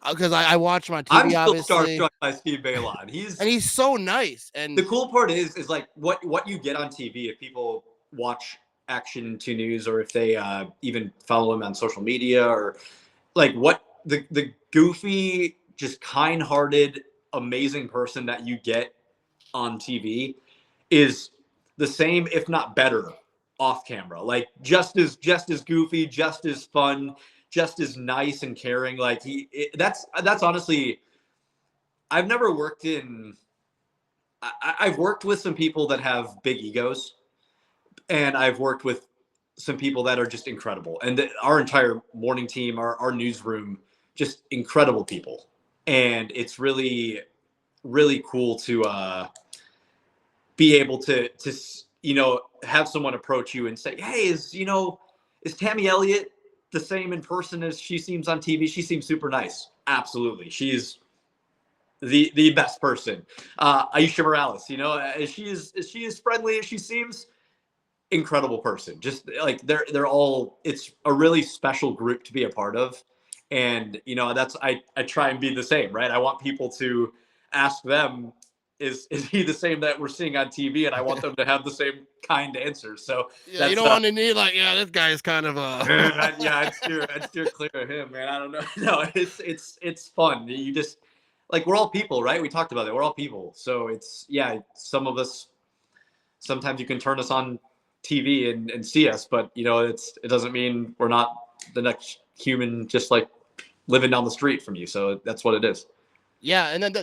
because I watched my TV, I'm still obviously. starstruck by Steve Bailon. He's so nice. And the cool part is like what you get on TV if people watch Action 2 News, or if they even follow him on social media, or like what the goofy, just kind-hearted, amazing person that you get on TV is the same, if not better, off camera. Like just as goofy, just as fun, just as nice and caring. Like that's honestly, I've never worked in. I've worked with some people that have big egos, and I've worked with some people that are just incredible. And our entire morning team, our newsroom, just incredible people. And it's really, really cool to be able to have someone approach you and say, hey, is Tammy Elliott the same in person as she seems on TV? She seems super nice. Absolutely. She's the best person. Aisha Morales, she is friendly as she seems. Incredible person. Just like they're all, it's a really special group to be a part of. And that's, I try and be the same, right? I want people to ask them, is he the same that we're seeing on TV? And I want them to have the same kind answers. So yeah, you don't want to need like, yeah, this guy is kind of I'd steer clear of him, man. I don't know. No, it's fun. You just, like, we're all people, right? We talked about it. We're all people. So it's, yeah, some of us, sometimes you can turn us on TV and see us, but it doesn't mean we're not the next human, just like living down the street from you. So that's what it is. Yeah. And then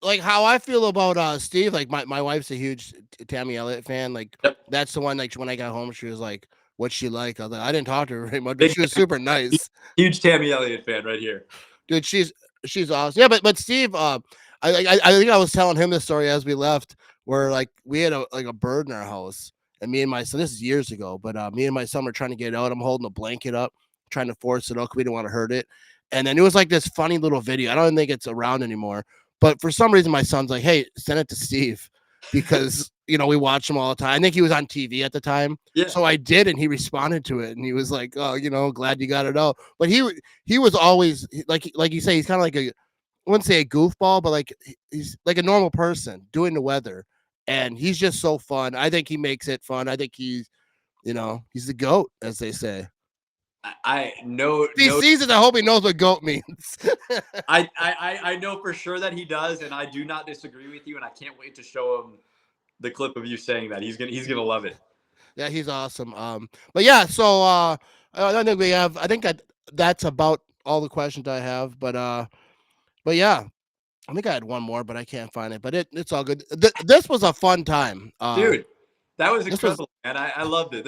like how I feel about Steve, like my wife's a huge Tammy Elliott fan. Like Yep. That's the one, like when I got home, she was like, what's she like? I was like, I didn't talk to her very much, but she was super nice. Huge Tammy Elliott fan right here. Dude, she's awesome. Yeah, but Steve, I think I was telling him the story as we left, where like we had a bird in our house, and me and my son, this is years ago, but me and my son were trying to get it out. I'm holding a blanket up, trying to force it out because we didn't want to hurt it. And then it was like this funny little video. I don't even think it's around anymore. But for some reason, my son's like, hey, send it to Steve because, we watch him all the time. I think he was on TV at the time. Yeah. So I did, and he responded to it. And he was like, oh, glad you got it out. But he was always, like you say, he's kind of like I wouldn't say a goofball, but like he's like a normal person doing the weather. And he's just so fun. I think he makes it fun. I think he's the GOAT, as they say. I know. He sees it. I hope he knows what GOAT means. I know for sure that he does, and I do not disagree with you. And I can't wait to show him the clip of you saying that. He's gonna love it. Yeah, he's awesome. But yeah, so I think that's about all the questions I have. But yeah, I think I had one more, but I can't find it. But it's all good. This was a fun time, dude. That was incredible, man. I loved it.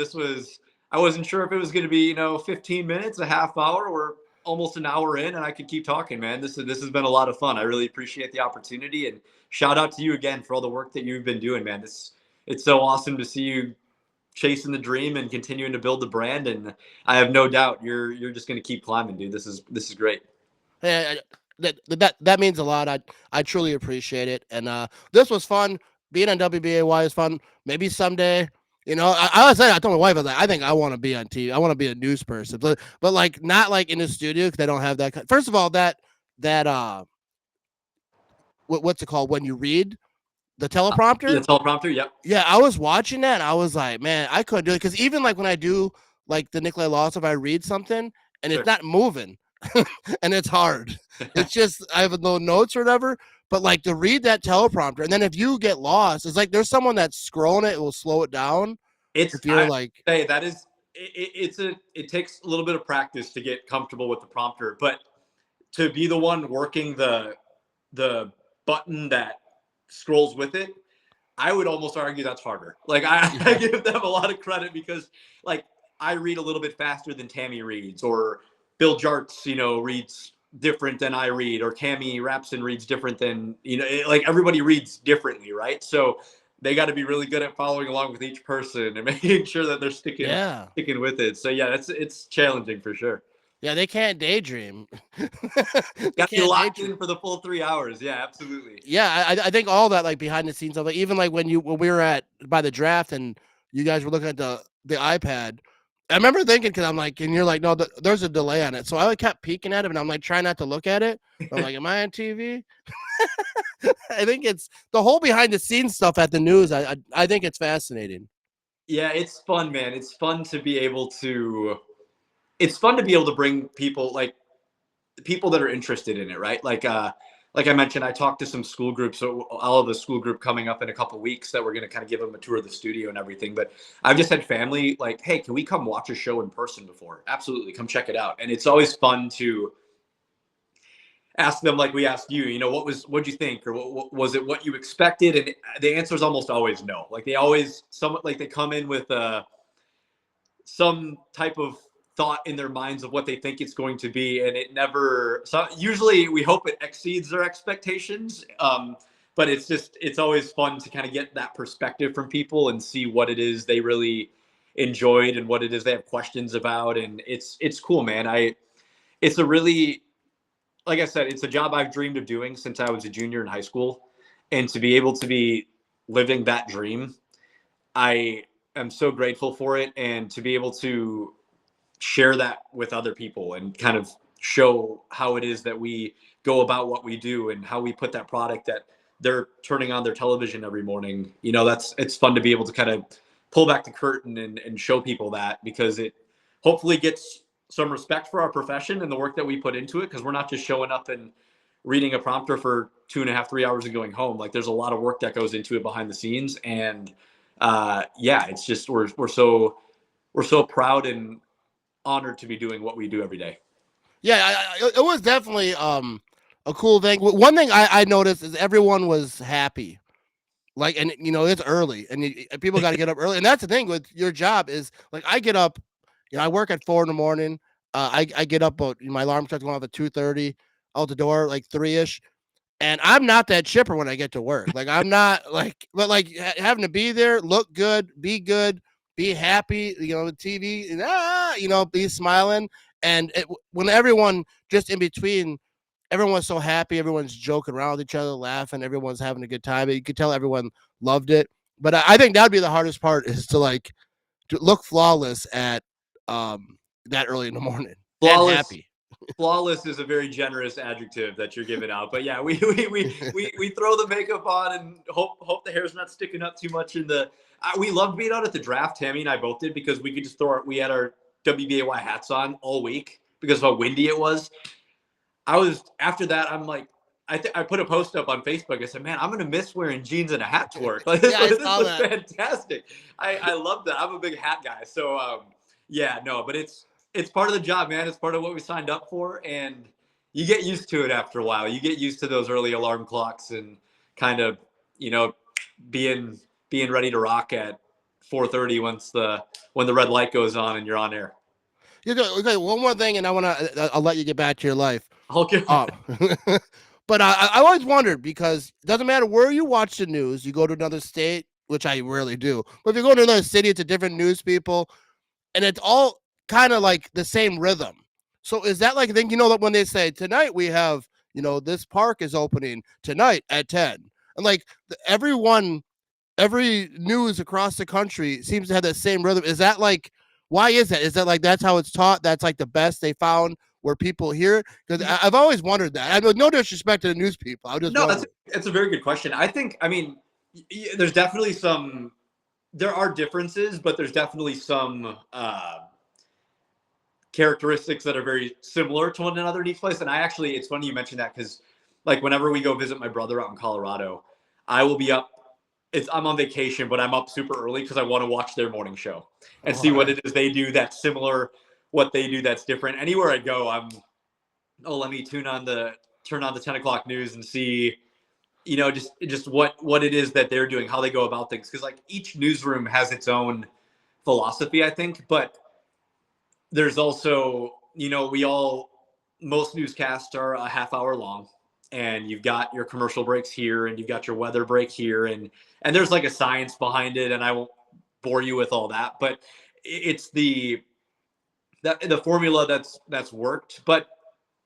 I wasn't sure if it was going to be 15 minutes, a half hour, or almost an hour in, and I could keep talking, man. This has been a lot of fun. I really appreciate the opportunity, and shout out to you again for all the work that you've been doing, man. It's so awesome to see you chasing the dream and continuing to build the brand, and I have no doubt you're just going to keep climbing, dude. This is great. Hey, that means a lot. I truly appreciate it, and this was fun. Being on WBAY is fun. Maybe someday. I told my wife, I was like, I think I want to be on TV. I want to be a news person, but like not like in the studio because they don't have that. First of all, that what's it called when you read the teleprompter? The teleprompter, yep. Yeah, I was watching that and I was like, man, I couldn't do it because even like when I do like the Nikolai Loss, if I read something and Sure. It's not moving and it's hard, it's just I have no notes or whatever. But like to read that teleprompter, and then if you get lost, it's like there's someone that's scrolling it will slow it down. It takes a little bit of practice to get comfortable with the prompter, but to be the one working the the button that scrolls with it, I would almost argue that's harder. Like I give them a lot of credit because like I read a little bit faster than Tammy reads, or Bill Jarts, reads different than I read, or Tammy Rapson reads different than, like everybody reads differently. Right. So they got to be really good at following along with each person and making sure that they're sticking with it. So yeah, it's challenging for sure. Yeah, they can't daydream. Got to be locked in for the full 3 hours. Yeah, absolutely. Yeah, I think all that like behind the scenes stuff, like even like when we were by the draft and you guys were looking at the iPad, I remember thinking, because I'm like, and you're like, no, there's a delay on it. So I like kept peeking at it, and I'm like trying not to look at it. I'm like, am I on TV? I think it's the whole behind the scenes stuff at the news. I think it's fascinating. Yeah, it's fun, man. It's fun to be able to bring people, like people that are interested in it, right? Like I mentioned, I talked to some school groups. So I'll have a school group coming up in a couple of weeks that we're going to kind of give them a tour of the studio and everything. But I've just had family like, hey, can we come watch a show in person before? Absolutely. Come check it out. And it's always fun to ask them, like we asked you, what'd you think? Or what was it what you expected? And the answer is almost always no. Like they come in with some type of thought in their minds of what they think it's going to be, and it never. So usually we hope it exceeds their expectations, but it's always fun to kind of get that perspective from people and see what it is they really enjoyed and what it is they have questions about. And it's cool, man. It's a really, like I said, it's a job I've dreamed of doing since I was a junior in high school, and to be able to be living that dream, I am so grateful for it, and to be able to share that with other people and kind of show how it is that we go about what we do and how we put that product that they're turning on their television every morning. It's fun to be able to kind of pull back the curtain and show people that, because it hopefully gets some respect for our profession and the work that we put into it. Cause we're not just showing up and reading a prompter for 2.5, 3 hours and going home. Like there's a lot of work that goes into it behind the scenes. And it's just, we're so proud and honored to be doing what we do every day. Yeah, it was definitely a cool thing. One thing I noticed is everyone was happy. Like, and it's early, and people got to get up early. And that's the thing with your job is, like, I get up, I work at 4 a.m. I get up, my alarm starts going off at 2:30, out the door like 3ish. And I'm not that chipper when I get to work. Like, I'm not like, but like having to be there, look good, be happy, the TV, and, be smiling. And when everyone just in between, everyone's so happy, everyone's joking around with each other, laughing, everyone's having a good time. You could tell everyone loved it. But I think that'd be the hardest part, is to like to look flawless at that early in the morning. Flawless. And happy. Flawless is a very generous adjective that you're giving out, but yeah, we throw the makeup on and hope the hair's not sticking up too much in the. We loved being out at the draft. Tammy and I both did, because we could just we had our WBAY hats on all week because of how windy it was. After that, I'm like, I put a post up on Facebook. I said, man, I'm gonna miss wearing jeans and a hat to work. Like, this was fantastic. I love that. I'm a big hat guy, so but it's part of the job, man. It's part of what we signed up for, and you get used to it after a while. You get used to those early alarm clocks and kind of, being ready to rock at 4:30 when the red light goes on and you're on air. Okay, one more thing, and I'll let you get back to your life. Okay. But I always wondered, because it doesn't matter where you watch the news. You go to another state, which I rarely do, but if you go to another city, it's a different news people, and it's all kind of like the same rhythm. So is that like a thing, that when they say tonight we have, this park is opening tonight at 10, and like every news across the country seems to have that same rhythm. Is that like, why is that? Is that like, that's how it's taught? That's like the best they found where people hear it? Because I've always wondered that. I mean, no disrespect to the news people. That's a very good question. I think, there's definitely there are differences, but there's definitely some characteristics that are very similar to one another in each place. And it's funny you mentioned that, because like whenever we go visit my brother out in Colorado, I will be up. I'm on vacation, but I'm up super early because I want to watch their morning show and see what it is they do that's similar, what they do that's different. Anywhere I go, let me tune on the turn on the 10 o'clock news and see, just what it is that they're doing, how they go about things. Because like each newsroom has its own philosophy, I think, but there's also, most newscasts are a half hour long, and you've got your commercial breaks here and you've got your weather break here, and there's like a science behind it, and I won't bore you with all that, but it's the formula that's worked. But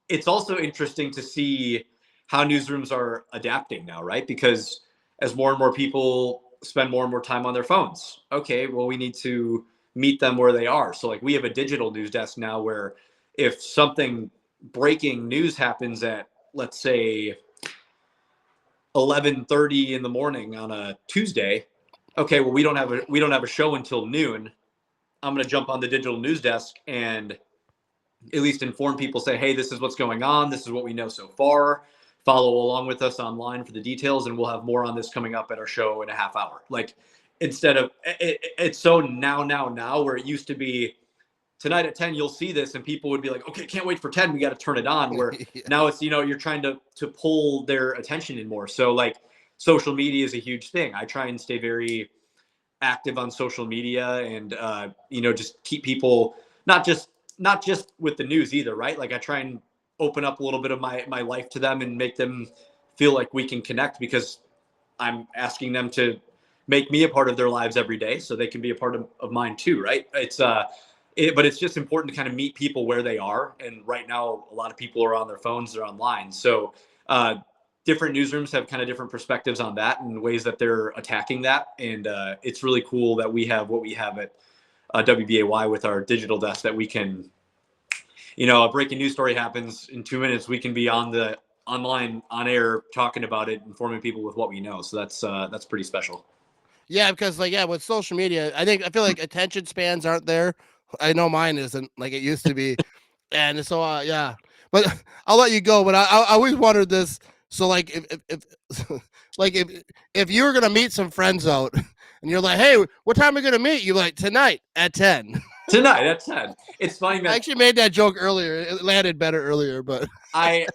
it's also interesting to see how newsrooms are adapting now, right? Because as more and more people spend more and more time on their phones, okay, well, we need to meet them where they are. So like we have a digital news desk now where if something breaking news happens at, let's say, 11:30 in the morning on a Tuesday, okay, well, we don't have a show until noon. I'm going to jump on the digital news desk and at least inform people, say, hey, this is what's going on. This is what we know so far. Follow along with us online for the details, and we'll have more on this coming up at our show in a half hour. Like, instead of it's so now where it used to be tonight at 10, you'll see this, and people would be like, okay, can't wait for 10. We got to turn it on. Where now it's, you're trying to pull their attention in more. So like social media is a huge thing. I try and stay very active on social media and, just keep people not just with the news either, right? Like I try and open up a little bit of my life to them and make them feel like we can connect, because I'm asking them to make me a part of their lives every day so they can be a part of mine too, right? But it's just important to kind of meet people where they are. And right now, a lot of people are on their phones, they're online. So different newsrooms have kind of different perspectives on that and ways that they're attacking that. And it's really cool that we have what we have at WBAY with our digital desk, that we can, a breaking news story happens in 2 minutes, we can be on air talking about it, informing people with what we know. So that's pretty special. Yeah, because with social media, I feel like attention spans aren't there. I know mine isn't like it used to be. And so but I'll let you go. But I always wondered this. So like if you were gonna meet some friends out and you're like, hey, what time are we gonna meet? You're like, tonight at 10. Tonight at 10. It's funny, man. I actually made that joke earlier. It landed better earlier, but I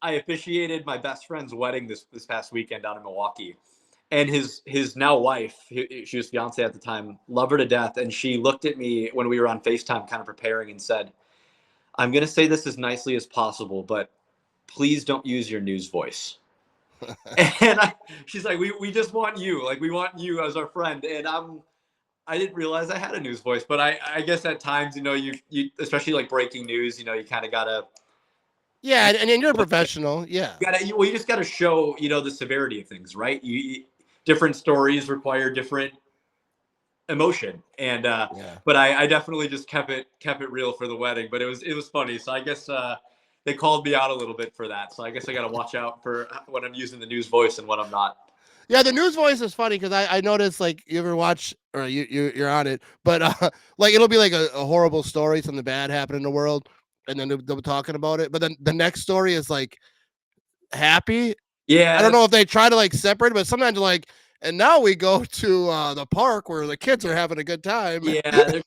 officiated my best friend's wedding this past weekend down in Milwaukee. And his now wife, she was fiance at the time, love her to death. And she looked at me when we were on FaceTime kind of preparing and said, I'm going to say this as nicely as possible, but please don't use your news voice. And she's like, we just want you. Like, we want you as our friend. And I didn't realize I had a news voice, but I guess at times, you especially like breaking news, you kind of got to. Yeah. And you're a professional. Yeah. You just got to show, the severity of things, right? Different stories require different emotion, and but I definitely just kept it real for the wedding. But it was funny, so I guess they called me out a little bit for that. So I guess I got to watch out for when I'm using the news voice and when I'm not. Yeah, the news voice is funny because I noticed, like, you ever watch, or you're on it, but like it'll be like a horrible story, something bad happened in the world, and then they'll be talking about it, but then the next story is like happy. Yeah, I don't know if they try to like separate, but sometimes like, and now we go to the park where the kids are having a good time. Yeah, there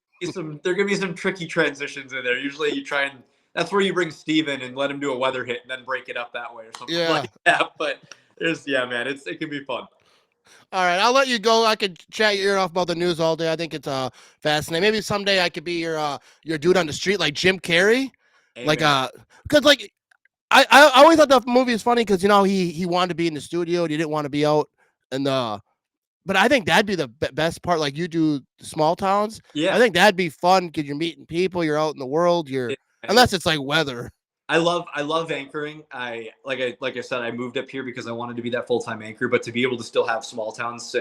gonna be some tricky transitions in there. Usually you try and that's where you bring Steve in and let him do a weather hit and then break it up that way or something like that. But man, it can be fun. All right, I'll let you go. I could chat your ear off about the news all day. I think it's fascinating. Maybe someday I could be your dude on the street like Jim Carrey. Amen. Like because like I always thought the movie is funny because he wanted to be in the studio and he didn't want to be out and but I think that'd be the best part. Like you do small towns. Yeah, I think that'd be fun because you're meeting people. You're out in the world. Unless it's like weather. I love anchoring. Like I said, I moved up here because I wanted to be that full-time anchor, but to be able to still have small towns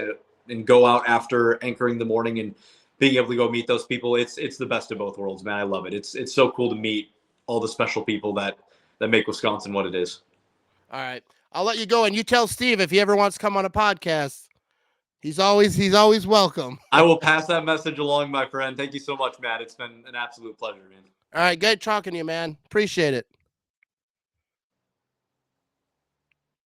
and go out after anchoring the morning and being able to go meet those people, it's the best of both worlds, man. I love it. It's so cool to meet all the special people that make Wisconsin what it is. All right. I'll let you go, and you tell Steve if he ever wants to come on a podcast. He's always welcome. I will pass that message along, my friend. Thank you so much, Matt. It's been an absolute pleasure, man. All right, good talking to you, man. Appreciate it.